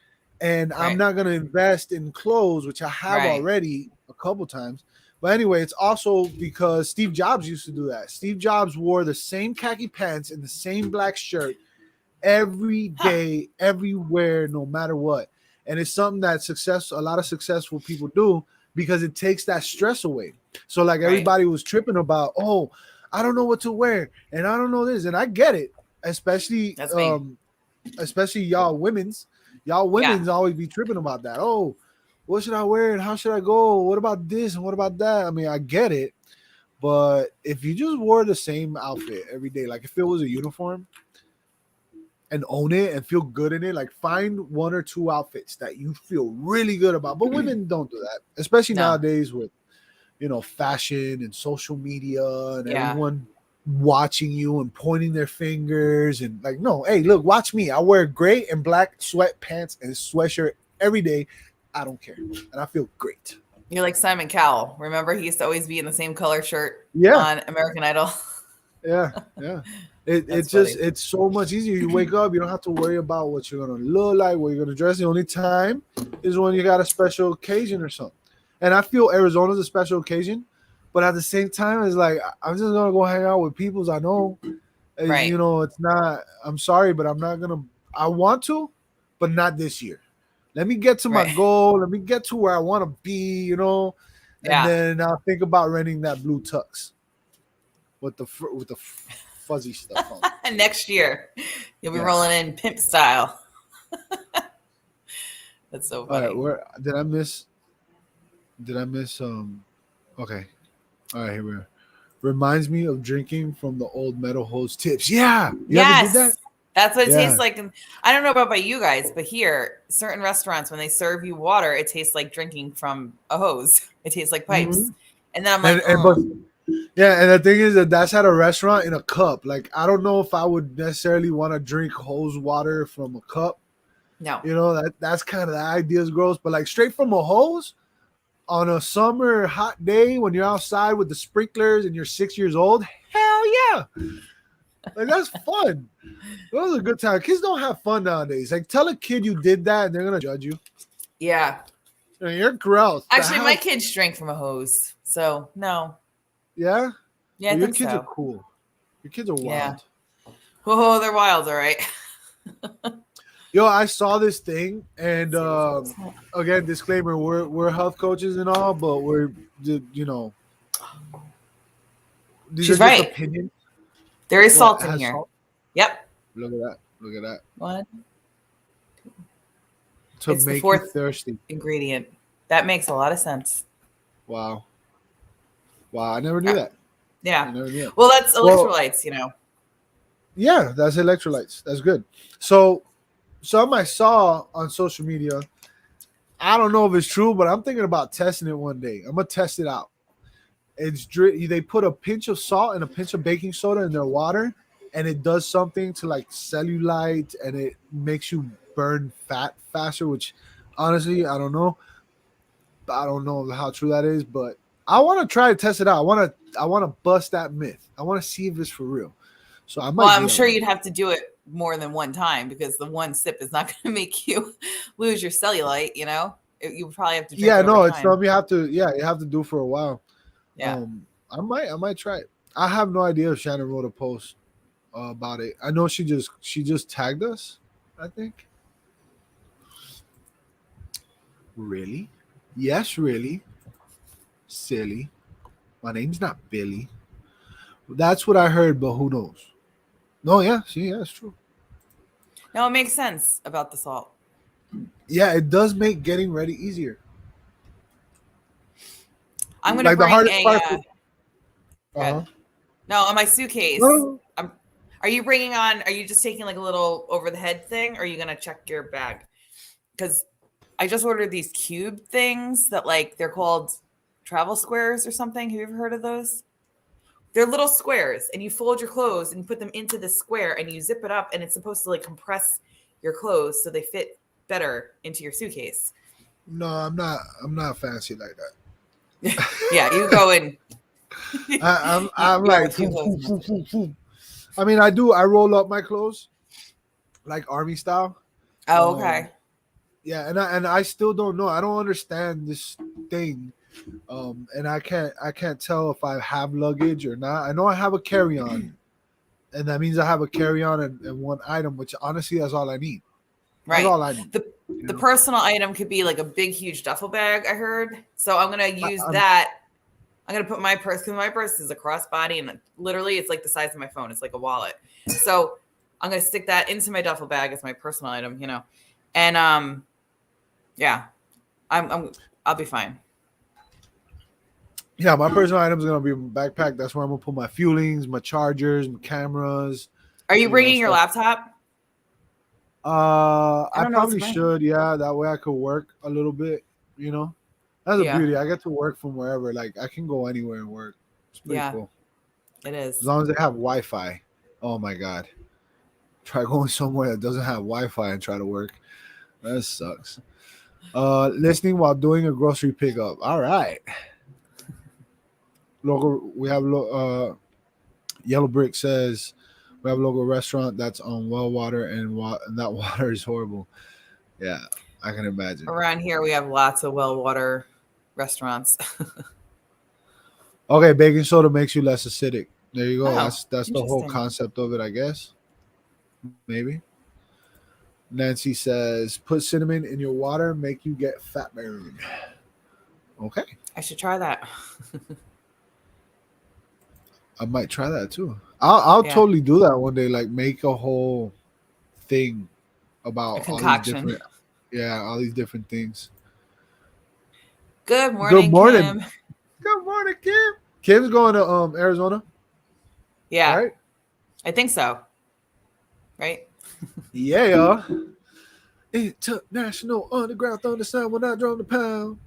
and I'm not going to invest in clothes, which I have already a couple times. But anyway, it's also because Steve Jobs used to do that. Steve Jobs wore the same khaki pants and the same black shirt every day, everywhere, no matter what. And it's something that a lot of successful people do, because it takes that stress away. So like everybody was tripping about, oh, I don't know what to wear, and I don't know this, and I get it, especially y'all women's always be tripping about that. Oh, what should I wear and how should I go? What about this and what about that? I mean, I get it, but if you just wore the same outfit every day, like if it was a uniform, and own it and feel good in it, like find one or two outfits that you feel really good about. But women don't do that, especially nowadays with fashion and social media and everyone watching you and pointing their fingers and like, no, hey, look, watch me. I wear gray and black sweatpants and sweatshirt every day. I don't care, and I feel great.
You're like Simon Cowell. Remember, he used to always be in the same color shirt on American Idol.
Yeah. It's so much easier. You wake up, you don't have to worry about what you're gonna look like, what you're gonna dress. The only time is when you got a special occasion or something. And I feel Arizona's a special occasion, but at the same time, it's like I'm just gonna go hang out with people I know. You know, it's not. I'm sorry, but I'm not gonna. I want to, but not this year. Let me get to my goal. Let me get to where I want to be. You know, and then I'll think about renting that blue tux with the fuzzy stuff on.
Next year, you'll be rolling in pimp style. That's so funny.
All right, did I miss? Okay. All right, here we are. Reminds me of drinking from the old metal hose tips. Yeah. You ever did that?
That's what it tastes like. I don't know about by you guys, but here, certain restaurants, when they serve you water, it tastes like drinking from a hose. It tastes like pipes. Mm-hmm. And then I'm like,
and the thing is that's at a restaurant in a cup. Like, I don't know if I would necessarily want to drink hose water from a cup.
No.
You know, that's kind of the idea is gross. But like straight from a hose on a summer hot day when you're outside with the sprinklers and you're 6 years old, hell yeah. Like, that's fun. That was a good time. Kids don't have fun nowadays. Like, tell a kid you did that and they're going to judge you.
Yeah.
I mean, you're gross.
Actually, my kids drank from a hose. So, no.
Yeah?
Yeah,
well, your kids are cool. Your kids are wild.
Yeah. Oh, they're wild, all right.
Yo, I saw this thing, and again, disclaimer: we're health coaches and all, but we're these
She's
are
right.
Just opinions.
There is salt in here. Salt? Yep.
Look at that.
What?
to
It's the
make you
fourth
thirsty.
ingredient. That makes a lot of sense.
Wow. Wow, I never knew that. I
Yeah.
never knew that.
Well, that's
Well,
electrolytes, you know.
yeah, that's electrolytes. That's good. So, some I saw on social media, I don't know if it's true, but I'm thinking about testing it one day. I'm gonna test it out. They put a pinch of salt and a pinch of baking soda in their water, and it does something to like cellulite, and it makes you burn fat faster. Which, honestly, I don't know. I don't know how true that is, but I want to try to test it out. I want to bust that myth. I want to see if it's for real. So I might.
Well,
do
I'm
that
sure
one.
you'd have to do it more than one time because the one sip is not going to make you lose your cellulite. You know, you would probably have to drink
Yeah,
it over
no, it's
time.
not. You have to. Yeah, you have to do for a while.
Yeah.
I might try it. I have no idea if Shannon wrote a post about it. I know she just tagged us. I think. Really? Yes, really. Silly. My name's not Billy. That's what I heard, but who knows? No, yeah, see, yeah, it's true.
No, it makes sense about the salt.
Yeah, it does make getting ready easier.
I'm going to
Like the
bring
hardest
a.
part.
Good. No, on my suitcase.
No,
Are you bringing on? Are you just taking like a little over the head thing? Or are you going to check your bag? Because I just ordered these cube things that like they're called travel squares or something. Have you ever heard of those? They're little squares, and you fold your clothes and you put them into the square, and you zip it up, and it's supposed to like compress your clothes so they fit better into your suitcase.
no, I'm not. I'm not fancy like that.
Yeah, you go in.
I'm
You have a
like,
few
poo, poo,
clothes.
poo, poo, poo. I mean, I do. I roll up my clothes, like army style.
Oh, okay.
Yeah, and I still don't know. I don't understand this thing, and I can't tell if I have luggage or not. I know I have a carry on, and that means I have a carry on and one item, which honestly, that's all I need. That's
Right.
all I need.
The personal item could be like a big, huge duffel bag, I heard. So I'm going to use
I'm-
that. I'm going to put my purse, because my purse is a crossbody, and literally it's like the size of my phone. It's like a wallet. So I'm going to stick that into my duffel bag as my personal item, you know. And yeah, I'll be fine.
Yeah, my personal items are gonna be in my backpack. That's where I'm gonna put my fuelings, my chargers, my cameras.
Are you bringing your laptop?
I
don't know
probably
what's mine.
should. Yeah, that way I could work a little bit. You know, that's the
Yeah.
beauty. I get to work from wherever. Like I can go anywhere and work. It's pretty
Yeah.
cool.
It is.
As long as they have Wi-Fi. Oh my god. Try going somewhere that doesn't have Wi-Fi and try to work. That sucks. Listening while doing a grocery pickup. All right. Local. We have Yellow Brick says we have a local restaurant that's on well water and that water is horrible. Yeah, I can imagine.
Around here, we have lots of well water restaurants.
Okay, baking soda makes you less acidic. There you go.
Oh,
That's the whole
interesting.
concept of it, I guess. Maybe. Nancy says, put cinnamon in your water, make you get fat burn. Okay.
I should try that.
I might try that too. I'll
Yeah.
totally do that one day. Like make a whole thing
A
about all these
concoction.
different, all these different things.
Good morning,
Good morning.
Kim.
Good morning, Kim. Kim's going to Arizona.
Yeah,
Right?
I think so. Right?
Yeah. International underground thunder sound when I drum the pound.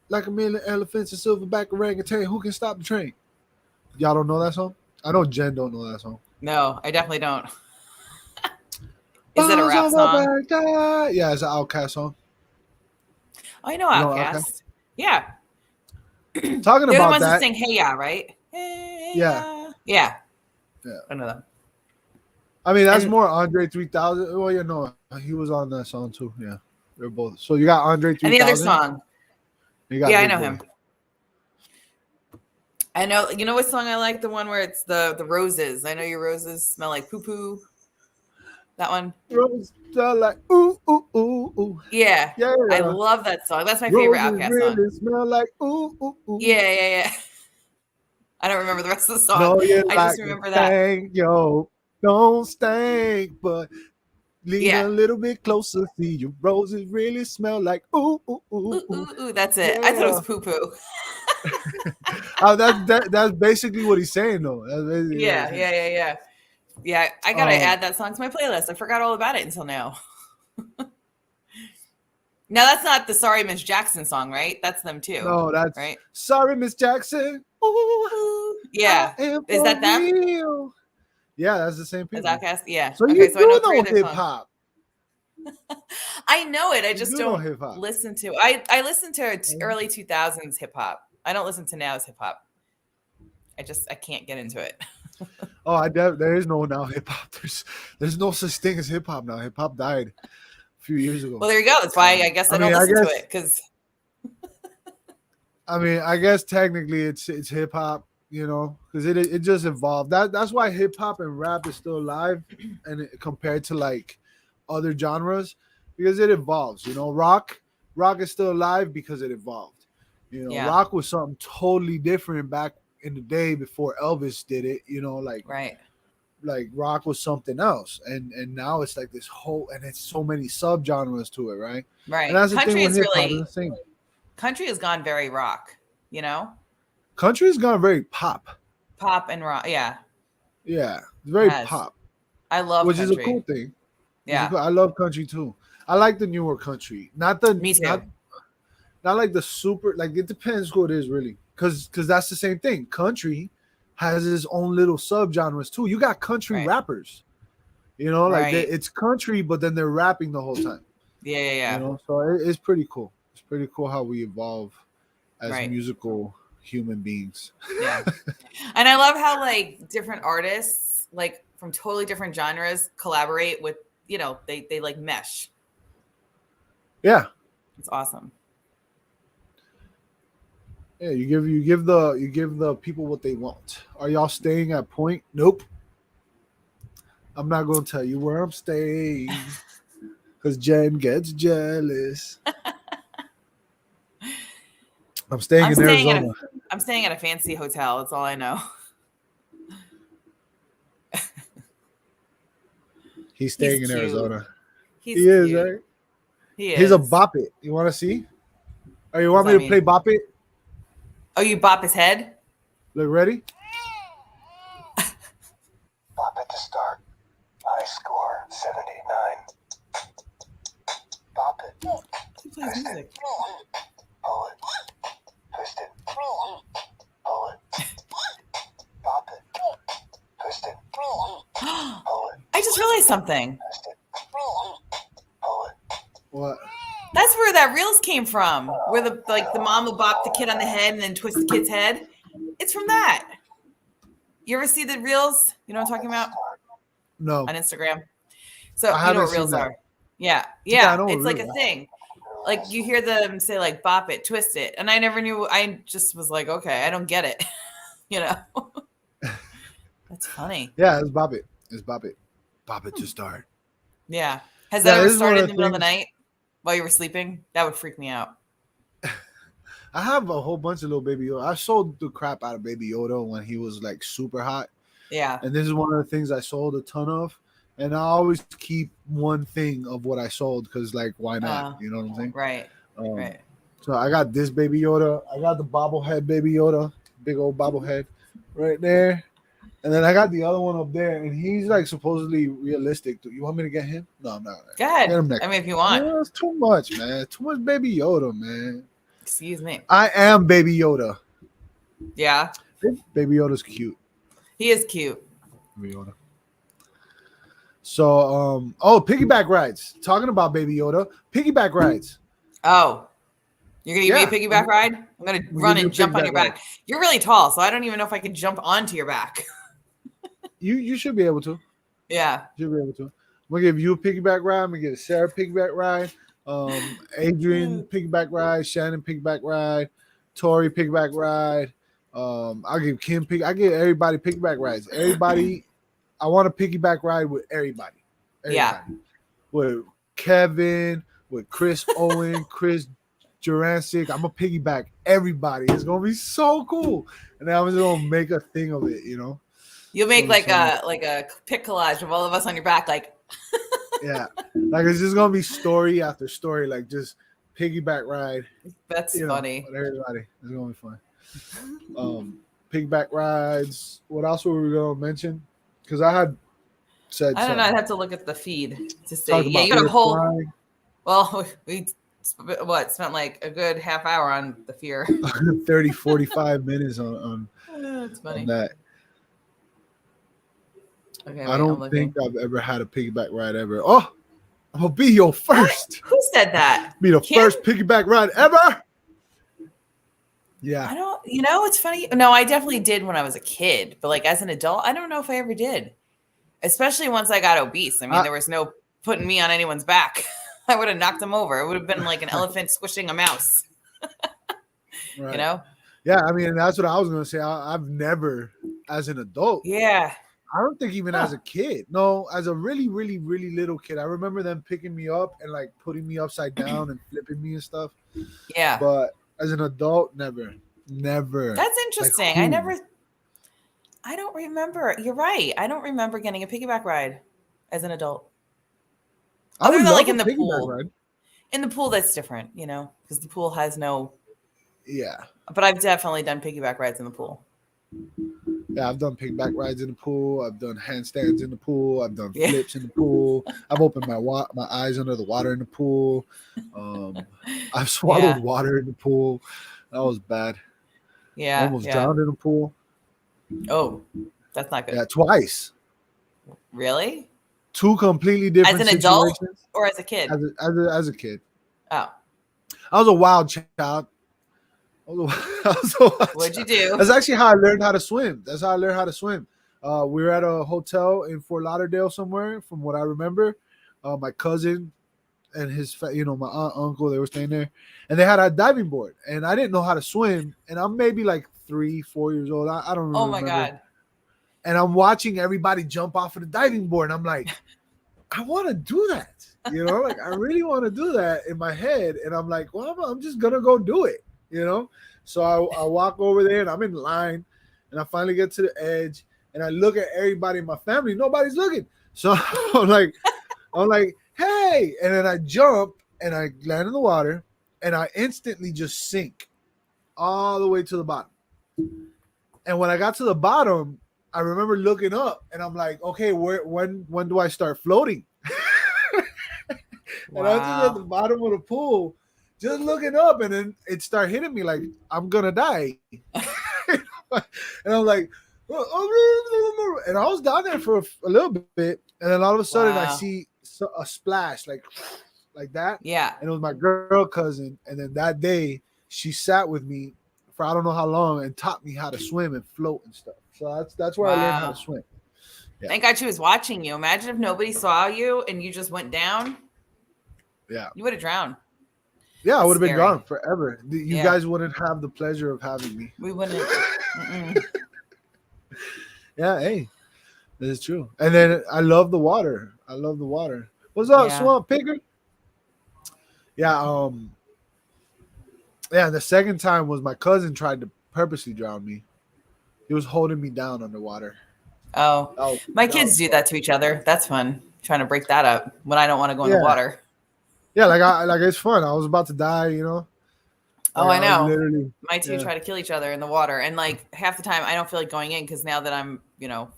Like a million elephants and silverback orangutan. Who can stop the train? Y'all don't know that song? I know Jenn don't know that song.
No, I definitely don't. Is it a rap song?
Yeah, it's an Outcast song.
Oh, I know
You know
Outkast. Yeah.
Talking
They're the
about
ones that
that.
sing Hey Ya, right? Hey
Yeah.
Ya.
Yeah.
I know them.
I mean, that's
And-
more Andre 3000. Well, you know, he was on that song too. Yeah, they're both. So you got Andre 3000.
And the other song.
You got
Yeah, I
Big
know
Boy.
him. I know. You know what song I like? The one where it's the roses. I know your roses smell like poo poo. That one.
Roses smell like ooh ooh ooh ooh.
Yeah.
Yeah.
I love that song. That's my favorite
Roses
Outkast
really
song.
smell like ooh ooh ooh.
Yeah. I don't remember the rest of the song.
No, you
I
like
just remember that.
Stank, yo, don't stink, but Lean
Yeah.
a little bit closer. See your roses really smell like ooh, ooh, ooh,
Ooh,
ooh.
ooh, ooh, that's it. I thought it
Yeah.
was poo poo.
That's basically what he's saying, though. That's basically what he's
Yeah,
saying.
yeah, yeah, yeah. Yeah, I gotta
Um,
add that song to my playlist. I forgot all about it until now. Now that's not the Sorry Miss Jackson song, right? That's them too,
no, that's
right?
sorry, Miss Jackson. Ooh,
Ooh.
I
Yeah.
am
Is
for
that them?
real. Yeah, that's the same
Is
people.
Outcast? Yeah.
So
Okay,
you
so I know
do
three
know
of their
hip
songs.
hop.
I know it. I
You
just
do know
don't
hip hop.
listen to. I listen to early 2000s hip hop. I don't listen to now's hip hop. I can't get into it.
Oh, there is no now hip hop. There's no such thing as hip hop now. Hip hop died a few years ago.
Well, there you go. That's why I guess I don't listen to it because
I guess technically it's hip hop, because it just evolved. That's why hip hop and rap is still alive, and compared to like other genres, because it evolves. Rock is still alive because it evolved.
yeah,
Rock was something totally different back in the day before Elvis did it.
right,
Like rock was something else, and now it's like this whole, and it's so many subgenres to it, right? And
right.
that's the thing with hip hop, is the same.
Country has gone very rock.
Country's gone very pop.
Pop and rock. Yeah,
Yeah, it's
it
very
has.
pop,
I love
which is a
country.
cool thing.
Yeah,
I love country too. I like the newer country, not
me too.
not like the super. Like it depends who it is really, because that's the same thing. Country has its own little subgenres too. You got country
Right,
rappers,
right.
it's country, but then they're rapping the whole time.
Yeah, yeah, yeah.
So it's pretty cool. It's pretty cool how we evolve as
Right.
musical human beings.
Yeah. And I love how like different artists like from totally different genres collaborate with, they like mesh.
Yeah.
It's awesome.
Yeah, you give the people what they want. Are y'all staying at Point? Nope. I'm not gonna tell you where I'm staying because Jenn gets jealous. I'm staying in Arizona.
I'm staying at a fancy hotel. That's all I know.
He's staying
He's
in
cute.
Arizona.
He's
He is,
cute.
right?
He is.
He's a bop it. You want to see? Or you want me to play bop it?
Oh, you bop his head?
Look, ready?
Bop it to start. High score 79. Bop it.
He plays music.
Pull it. Twist it. Pull it. Bop it. Twist it. Pull it.
I just realized something.
Twist it. Pull it.
What?
That's where that reels came from. Where the mom will bop the kid on the head and then twist the kid's head. It's from that. You ever see the reels? You know what I'm talking about?
No.
On Instagram. So
I
you know
haven't
what reels
seen that.
are. Yeah.
Yeah, I know
It's
what
like a
reels are.
thing. Like you hear them say like bop it, twist it. And I never knew. I just was like, okay, I don't get it. That's funny.
Yeah, it's bop it. It's bop it. Bop it to start.
Yeah. Has
Yeah,
that ever
this is one
started
of
in
the
the middle of the
things-
night while you were sleeping? That would freak me out.
I have a whole bunch of little Baby Yoda. I sold the crap out of Baby Yoda when he was like super hot.
Yeah.
And this is one of the things I sold a ton of. And I always keep one thing of what I sold because, like, why not? You know what I'm saying?
Right. Right.
So I got this Baby Yoda. I got the bobblehead Baby Yoda, big old bobblehead right there. And then I got the other one up there, and he's like supposedly realistic. Do you want me to get him? No, I'm not.
Go ahead.
Get him next.
I mean, if you want.
Yeah, it's too much, man. Too much Baby Yoda, man.
Excuse me.
I am Baby Yoda.
Yeah.
Baby Yoda's cute.
He is cute.
Baby Yoda. So, piggyback rides. Talking about Baby Yoda, piggyback rides.
Oh, you're gonna give me a piggyback ride? I'm gonna run
give you
and
a
jump on
piggyback
your back.
ride.
You're really tall, so I don't even know if I can jump onto your back.
You should be able to.
Yeah.
You should be able to. I'm gonna give you a piggyback ride. I'm gonna give Sarah a piggyback ride. Adrian piggyback ride. Shannon piggyback ride. Tori piggyback ride. I'll give Kim I give everybody piggyback rides. Everybody, I want a piggyback ride with everybody.
Yeah.
With Kevin, with Chris Owen, Chris Jurassic. I'm gonna piggyback everybody. It's gonna be so cool. And then I'm just gonna make a thing of it,
You'll make like a pic collage of all of us on your back, like
Yeah, like it's just gonna be story after story, like just piggyback ride.
That's
You know,
funny.
with everybody. It's gonna be fun. Piggyback rides. What else were we gonna mention? Because I had said
I don't know. I'd
something.
have to look at the feed to
Talk
see. Yeah,
about
you got a
fear
whole.
flying.
Well, we spent like a good half hour on the fear.
30, 45 minutes
It's
on
funny.
that.
Okay,
I
wait, I'm
don't think
looking.
I've ever had a piggyback ride ever. Oh, I'm gonna be your first.
Who said that?
Be the
Kim?
first piggyback ride ever. Yeah.
I don't. It's funny. No, I definitely did when I was a kid, but like as an adult, I don't know if I ever did. Especially once I got obese. I mean,
I-
there was no putting me on anyone's back. I would have knocked him over. It would have been like an elephant squishing a mouse.
Right.
You know?
Yeah, I mean that's what I was gonna say. I've never, as an adult,
Yeah.
I don't think even as a kid. No, as a really, really, really little kid, I remember them picking me up and like putting me upside down and flipping me and stuff.
Yeah.
But as an adult, never.
That's interesting.
Like,
I don't remember. You're right. I don't remember getting a piggyback ride as an adult.
I would
Other than
love
like
a
in the
piggyback
pool.
ride.
In the pool, that's different, because the pool has no.
Yeah.
But I've definitely done piggyback rides in the pool.
Yeah, I've done piggyback rides in the pool. I've done handstands in the pool. I've done
Yeah.
flips in the pool. I've opened my eyes under the water in the pool. I've swallowed water in the pool. That was bad.
Yeah.
Almost drowned in the pool.
Oh, that's not good.
Yeah, twice.
Really?
Two completely different
As an adult
situations.
or as a kid?
As a kid.
Oh.
I was a wild child. I was a wild
What'd you
child.
do?
That's actually how I learned how to swim. That's how I learned how to swim. We were at a hotel in Fort Lauderdale somewhere, from what I remember. My cousin and his, my aunt, uncle, they were staying there, and they had a diving board, and I didn't know how to swim, and I'm maybe like 3-4 years old. I don't really
Oh my
remember.
God.
And I'm watching everybody jump off of the diving board, and I'm like, I want to do that. Like I really want to do that in my head, and I'm like, well, I'm just gonna go do it. So I walk over there, and I'm in line, and I finally get to the edge, and I look at everybody in my family. Nobody's looking. So I'm like, hey, and then I jump and I land in the water, and I instantly just sink all the way to the bottom. And when I got to the bottom, I remember looking up, and I'm like, okay, when do I start floating? And I was just at the bottom of the pool, just looking up, and then it started hitting me like I'm gonna die. And I'm like, and I was down there for a little bit, and then all of a sudden I see a splash like that.
Yeah.
And it was my girl cousin, and then that day she sat with me for I don't know how long and taught me how to swim and float and stuff. So that's where I learned how to swim. Yeah.
Thank God she was watching you. Imagine if nobody saw you and you just went down.
Yeah.
You would have drowned.
Yeah, I would have been gone forever. You
Yeah.
guys wouldn't have the pleasure of having me.
We wouldn't.
Yeah, hey, that is true. And then I love the water. What's up, Swamp Pigger? Yeah, yeah, the second time was my cousin tried to purposely drown me. He was holding me down underwater.
Oh, my kids do that to each other. That's fun. Trying to break that up when I don't want to go in the water.
Yeah, like it's fun. I was about to die,
Oh, I know.
Literally,
my two try to kill each other in the water, and like half the time I don't feel like going in because now that I'm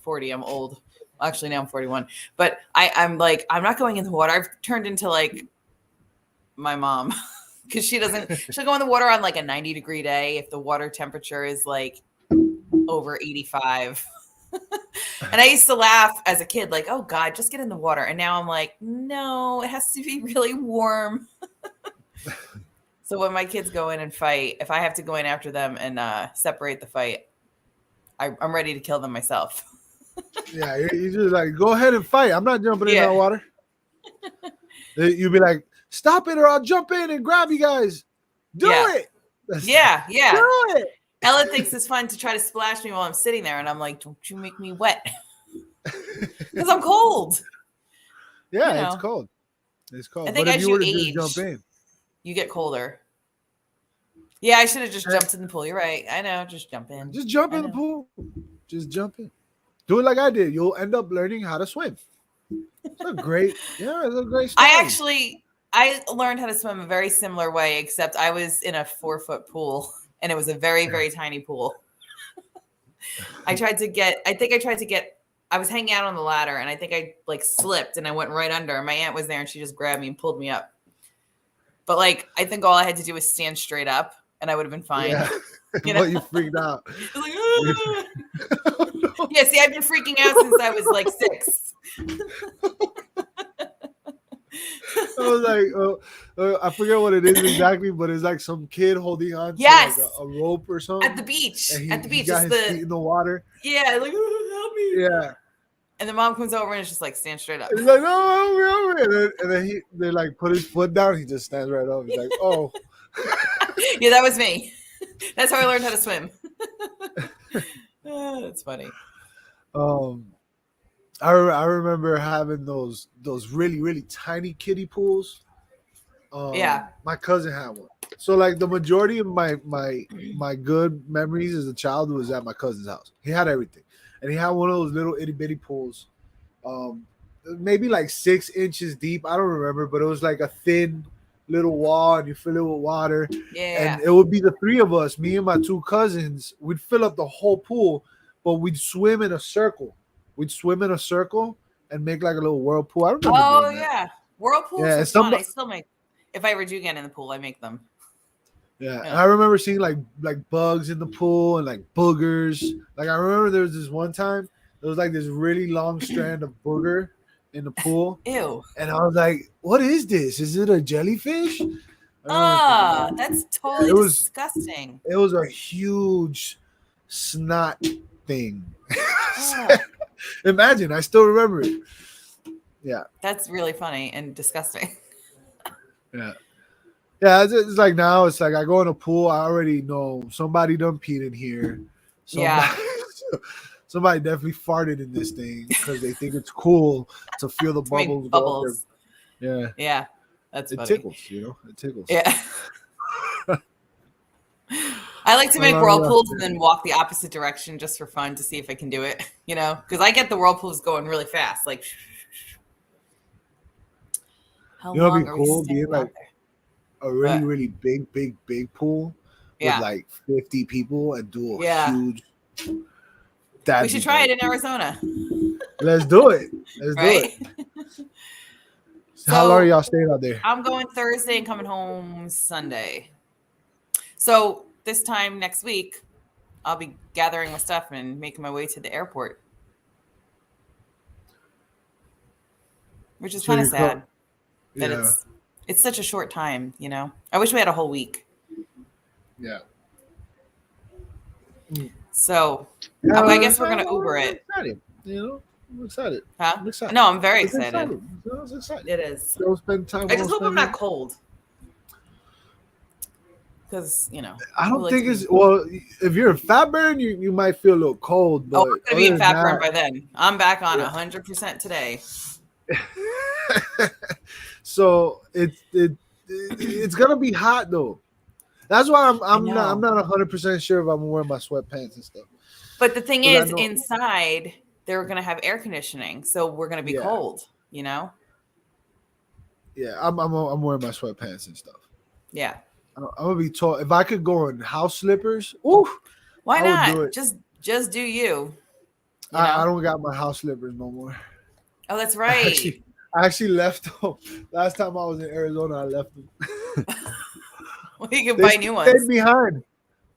40, I'm old. Actually, now I'm 41, but I'm like I'm not going in the water. I've turned into like my mom because she'll go in the water on like a 90-degree day if the water temperature is like over 85. And I used to laugh as a kid, like, oh God, just get in the water. And now I'm like, no, it has to be really warm. So when my kids go in and fight, if I have to go in after them and separate the fight, I'm ready to kill them myself.
Yeah, you just like, go ahead and fight. I'm not jumping in that water. You'd be like, stop it or I'll jump in and grab you guys. Do it.
Yeah.
Do it.
Ella thinks it's fun to try to splash me while I'm sitting there. And I'm like, don't you make me wet. Because I'm cold.
Yeah, it's cold. It's cold.
I think
but
as
if you were to
age,
just jump in,
you get colder. Yeah, I should have just jumped in the pool. You're right. I know. Just jump in.
Just jump in the pool. Just jump in. Do it like I did. You'll end up learning how to swim. It's a great story.
I learned how to swim a very similar way, except I was in a 4-foot pool, and it was a very, very tiny pool. I was hanging out on the ladder, and I think I like slipped and I went right under. My aunt was there, and she just grabbed me and pulled me up. But like, I think all I had to do was stand straight up, and I would have been fine.
Yeah.
You know?
But you freaked out.
I was like, oh, no. Yeah, see, I've been freaking out since I was like 6.
I was like, I forget what it is exactly, but it's like some kid holding on to
Yes.
like a rope or something.
At the beach.
And
He
got his feet in the water.
Yeah, like, oh, help me.
Yeah.
And the mom comes over and it's just like, stand straight up.
He's like, no, help me. And then they like put his foot down. He just stands right up. He's like, oh.
Yeah, that was me. That's how I learned how to swim. Oh, that's funny.
I remember having those really, really tiny kiddie pools.
Yeah.
My cousin had one. So like the majority of my good memories as a child was at my cousin's house. He had everything. And he had one of those little itty bitty pools. Maybe like 6 inches deep. I don't remember, but it was like a thin little wall and you fill it with water.
Yeah.
And it would be the 3 of us, me and my 2 cousins, we'd fill up the whole pool, but we'd swim in a circle. We'd swim in a circle and make like a little whirlpool. I remember doing that.
Yeah. Whirlpools are fun. I still make, if I ever do get in the pool, I make them.
Yeah. And I remember seeing like bugs in the pool and like boogers. Like I remember there was this one time, there was like this really long strand of booger in the pool.
Ew.
And I was like, what is this? Is it a jellyfish?
That's totally disgusting.
It was a huge snot thing. Imagine, I still remember it. Yeah.
That's really funny and disgusting.
Yeah. Yeah, it's like now, it's like I go in a pool, I already know somebody done peed in here. Somebody definitely farted in this thing because they think it's cool to feel the bubbles.
Bubbles.
Yeah.
Yeah. That's funny.
It tickles, It tickles.
Yeah. I like to make whirlpools and then walk the opposite direction just for fun to see if I can do it, because I get the whirlpools going really fast. Like, how long
it'd be cool being like a really, really big pool with like 50 people and do a huge.
We should try it in Arizona.
Let's do it. Let's do it. So how long are y'all staying out there?
I'm going Thursday and coming home Sunday. So this time next week, I'll be gathering my stuff and making my way to the airport, which is kind of sad that it's such a short time. I wish we had a whole week.
Yeah.
So I guess we're gonna Uber it.
Excited. I'm excited.
Huh?
I'm excited.
No, I'm very excited.
I'm excited.
It is.
Go spend time.
I just hope I'm not cold. Because
I don't think it's if you're a fat burn, you might feel a little cold. But
I'm gonna be a fat burn by then. I'm back on 100% today.
So it's gonna be hot though. That's why I'm not 100% sure if I'm wearing my sweatpants and stuff.
But the thing is, inside they're gonna have air conditioning, so we're gonna be cold. Yeah,
I'm wearing my sweatpants and stuff.
Yeah.
I'm gonna be tall. If I could go in house slippers,
why not? Just do you.
I don't got my house slippers no more.
Oh, that's right.
I actually left them. Last time I was in Arizona, I left them.
Well, you can buy new ones.
Stayed behind.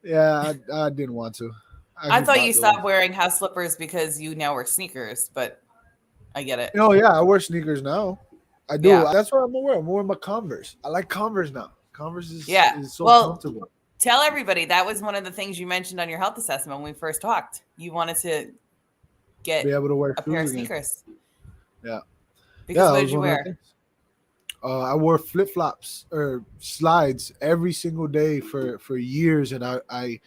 Yeah, I didn't want to.
I thought you stopped wearing house slippers because you now wear sneakers, but I get it.
Oh yeah, I wear sneakers now. I do.
Yeah.
That's what I'm wearing. I'm wearing my Converse. I like Converse now. Converse is so comfortable.
Tell everybody that was one of the things you mentioned on your health assessment when we first talked. You wanted to be
able to wear
a pair of sneakers.
Yeah.
Because what did you wear?
I wore flip-flops or slides every single day for years, and I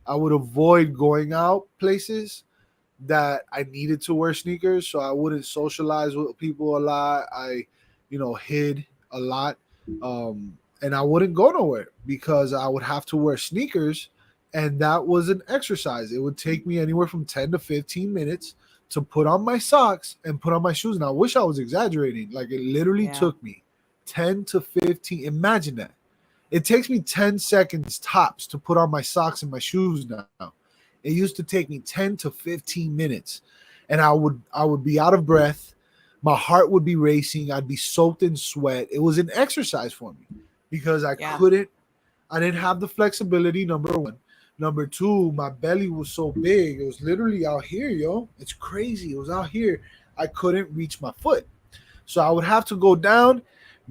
would avoid going out places that I needed to wear sneakers, so I wouldn't socialize with people a lot. I hid a lot. And I wouldn't go nowhere because I would have to wear sneakers, and that was an exercise. It would take me anywhere from 10 to 15 minutes to put on my socks and put on my shoes. And I wish I was exaggerating. Like it literally took me 10 to 15. Imagine that. It takes me 10 seconds tops to put on my socks and my shoes now. It used to take me 10 to 15 minutes. And I would be out of breath. My heart would be racing. I'd be soaked in sweat. It was an exercise for me because I didn't have the flexibility, number one. Number two, my belly was so big. It was literally out here, yo. It's crazy. It was out here. I couldn't reach my foot. So I would have to go down,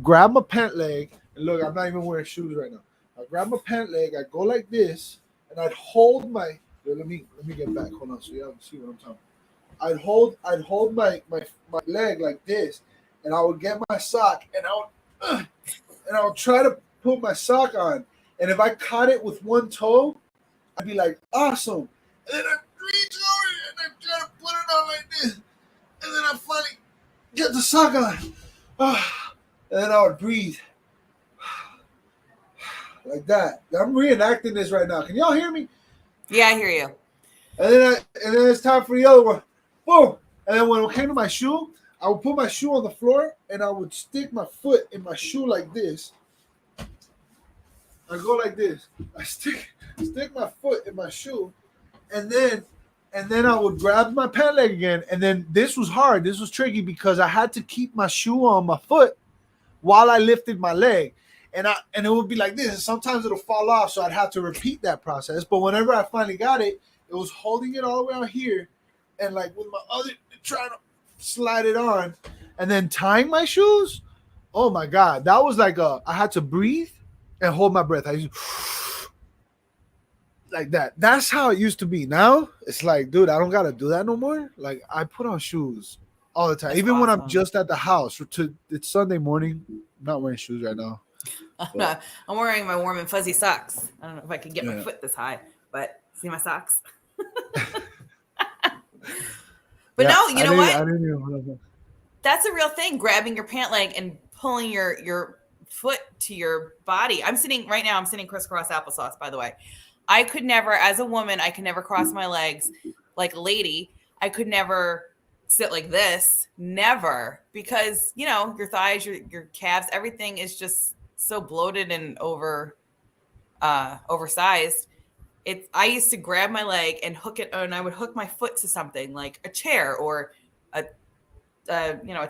grab my pant leg. And look, I'm not even wearing shoes right now. I grab my pant leg. I go like this, and I'd hold my. Let me get back. Hold on, so you can see what I'm talking about. I'd hold my leg like this, and I would get my sock, and I would try to put my sock on. And if I caught it with one toe, I'd be like, awesome. And then I'd reach over it and I'd try to put it on like this. And then I'd finally get the sock on. And then I would breathe. Like that. I'm reenacting this right now. Can y'all hear me?
Yeah, I hear you.
And then it's time for the other one. Boom. And then when it came to my shoe, I would put my shoe on the floor and I would stick my foot in my shoe like this. I go like this. I stick my foot in my shoe, and then I would grab my pant leg again. And then this was hard. This was tricky because I had to keep my shoe on my foot while I lifted my leg. And it would be like this. And sometimes it'll fall off, so I'd have to repeat that process. But whenever I finally got it, it was holding it all the way out here, and like with my other trying to slide it on, and then tying my shoes. Oh my God, that was like I had to breathe and hold my breath. I used to, like that. That's how it used to be. Now it's like, dude, I don't gotta do that no more. Like I put on shoes all the time, even when I'm just at the house. It's Sunday morning. I'm not wearing shoes right now.
I'm wearing my warm and fuzzy socks. I don't know if I can get my foot this high, but see my socks. But no, you know what? That's a real thing. Grabbing your pant leg and pulling your foot to your body. I'm sitting crisscross applesauce, by the way. I could never, as a woman, I could never cross my legs like a lady. I could never sit like this. Never. Because, your thighs, your calves, everything is just so bloated and oversized. I used to grab my leg and hook it, and I would hook my foot to something like a chair or a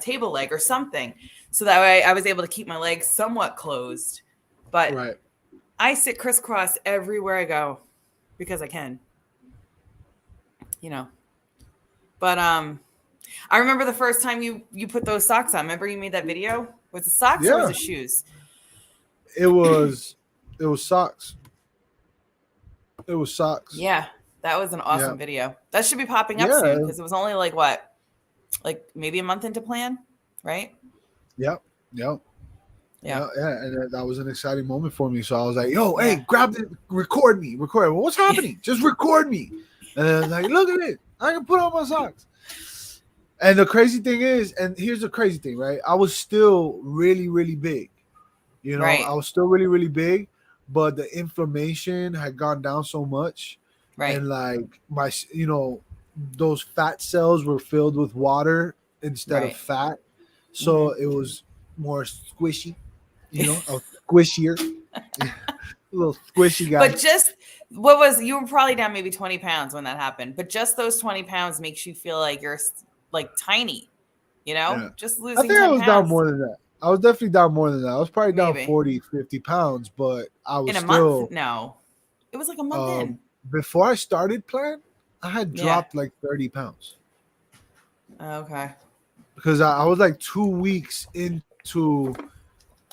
table leg or something, so that way I was able to keep my legs somewhat closed. But I sit crisscross everywhere I go because I can, But I remember the first time you put those socks on. Remember you made that video? Was it socks or was it shoes?
It was socks. It was socks.
Yeah, that was an awesome video. That should be popping up soon because it was only like maybe a month into plan, right?
Yep. And that was an exciting moment for me. So I was like, "Yo, hey, grab it, record me. Well, what's happening? Just record me." And then I was like, "Look at it. I can put on my socks." And the crazy thing is, and here's the crazy thing, right? I was still really, really big. I was still really, really big. But the inflammation had gone down so much, and like my, those fat cells were filled with water instead of fat, so it was more squishy, squishier, a little squishy guy.
But you were probably down maybe 20 pounds when that happened, but just those 20 pounds makes you feel like you're like tiny, just losing.
I think
10
I was
pounds.
down more than that. I was definitely down more than that. I was probably down 40, 50 pounds, but I was
in a
still.
month? No, it was like a month in.
Before I started plan, I had dropped like 30 pounds.
Okay.
Because I was like 2 weeks into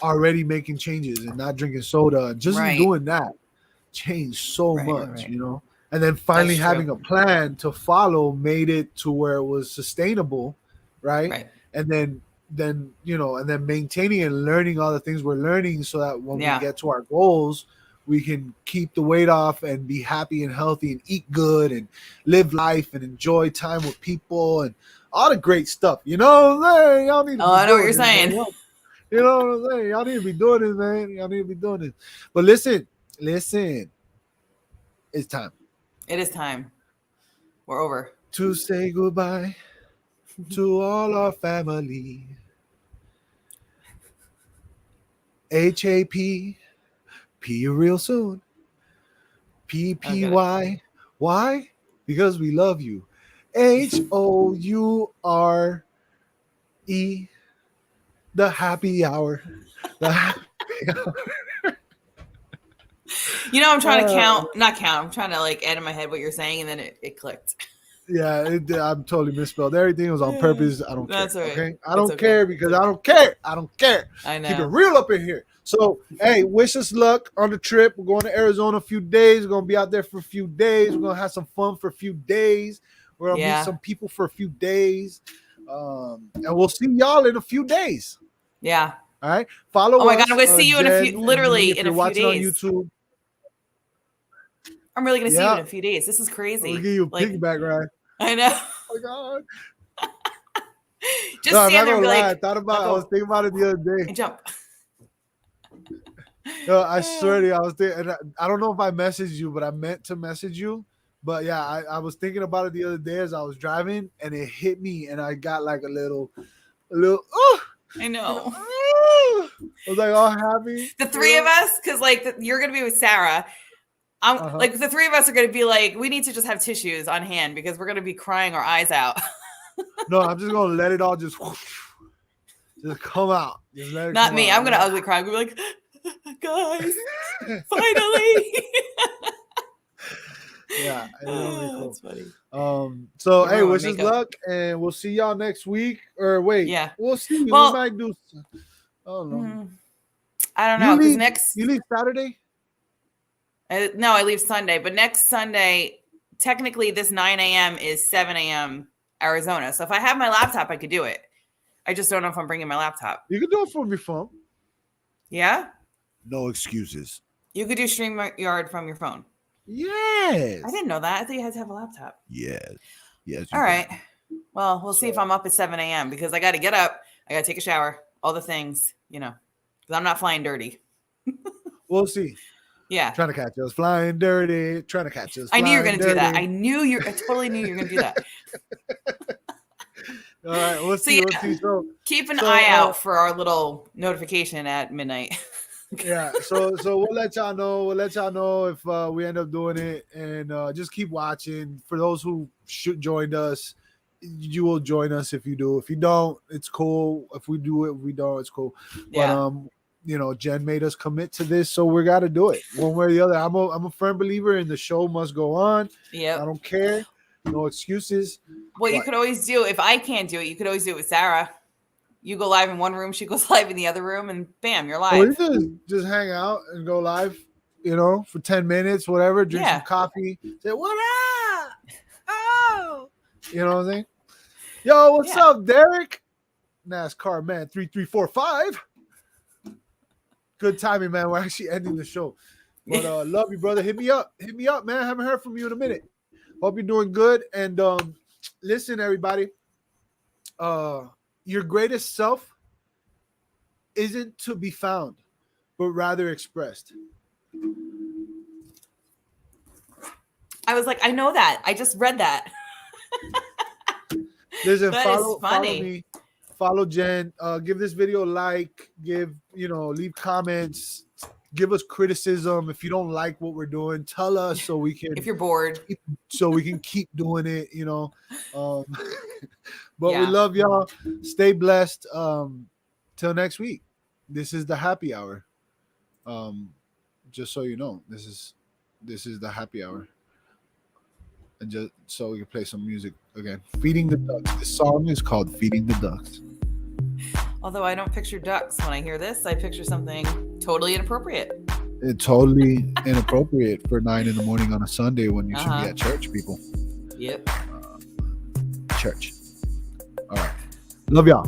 already making changes and not drinking soda. And just doing that changed so much, And then finally having a plan to follow made it to where it was sustainable, right? And then maintaining and learning all the things we're learning so that when we get to our goals, we can keep the weight off and be happy and healthy and eat good and live life and enjoy time with people and all the great stuff. You know what I'm saying? Y'all need to
I know what you're saying.
You know what I'm saying? Y'all need to be doing this, man. Y'all need to be doing this. But listen. It's time.
It is time. We're over.
to say goodbye to all our family. HAP, P real soon. PPY. Why? Because we love you. HOURE, the happy hour. The happy hour.
You know, I'm trying to not count. I'm trying to like add in my head what you're saying, and then it clicked.
Yeah, I'm totally misspelled. Everything was on purpose. I don't care.
That's all right.
Okay, I don't care because I don't care. I don't care.
I know.
Keep it real up in here. So, hey, wish us luck on the trip. We're going to Arizona a few days. We're gonna be out there for a few days. We're gonna have some fun for a few days. We're gonna meet some people for a few days, and we'll see y'all in a few days.
Yeah.
All right. Follow.
Oh my God,
us,
I'm gonna see you in a few. Literally
if
in
you're
a few
watching
days.
on YouTube.
I'm really gonna see you in a few days. This is crazy.
We'll give you a piggyback ride.
I know.
Oh my God.
Just stand there and be like,
I was thinking about it the other day.
and jump.
No, I swear to you, I was thinking, and I don't know if I messaged you, but I meant to message you. But yeah, I was thinking about it the other day as I was driving, and it hit me, and I got like a little.
I know.
I was like all happy.
The three of us, because like you're gonna be with Sarah. I'm like the three of us are gonna be like, we need to just have tissues on hand because we're gonna be crying our eyes out.
No, I'm just gonna let it all just come out. Just let it
Not
come
me.
out.
I'm gonna ugly cry. I'm gonna be like, guys, finally.
Yeah,
That's funny.
So hey, wish us luck, and we'll see y'all next week. Or wait, we'll see.
Well,
we might do. Oh no,
I don't know. Because
you leave Saturday.
No, I leave Sunday. But next Sunday, technically, this 9 a.m. is 7 a.m. Arizona. So if I have my laptop, I could do it. I just don't know if I'm bringing my laptop.
You can do it from your phone.
Yeah.
No excuses.
You could do StreamYard from your phone.
Yes.
I didn't know that. I thought you had to have a laptop.
Yes.
All right. Well, we'll see if I'm up at 7 a.m. because I got to get up. I got to take a shower. All the things, because I'm not flying dirty.
We'll see.
Yeah.
Trying to catch us flying dirty. Trying to catch us.
I knew you were going to do that. I totally knew you were going to do that.
All right. We'll see. We'll see. So
keep an eye out for our little notification at midnight.
Yeah. So we'll let y'all know. We'll let y'all know if we end up doing it, and just keep watching. For those who joined us, you will join us if you do. If you don't, it's cool. If we do it, we don't. It's cool.
Yeah.
But Jen made us commit to this, so we got to do it one way or the other. I'm a firm believer in the show must go on.
Yeah.
I don't care. No excuses.
Well, you could always do, if I can't do it, you could always do it with Sarah. You go live in one room, she goes live in the other room, and bam, you're live.
Or you just hang out and go live, for 10 minutes, whatever, drink some coffee, say, what up? Oh, you know what I'm saying? Yo, what's up, Derek? NASCAR man 3345. Good timing, man. We're actually ending the show. But love you, brother. Hit me up, man. I haven't heard from you in a minute. Hope you're doing good. And listen, everybody. Your greatest self isn't to be found, but rather expressed.
I was like, I know that. I just read that.
Listen, follow me. Follow Jen. Give this video a like. Leave comments. Give us criticism. If you don't like what we're doing, tell us so we can.
If you're bored,
so we can keep doing it. But we love y'all. Stay blessed. Till next week. This is the happy hour. Just so you know, this is the happy hour. And just so we can play some music again. Feeding the Ducks. This song is called Feeding the Ducks.
Although I don't picture ducks when I hear this, I picture something totally inappropriate.
It's totally inappropriate for 9 a.m. on a Sunday when you should be at church, people.
Yep.
Church. All right. Love y'all.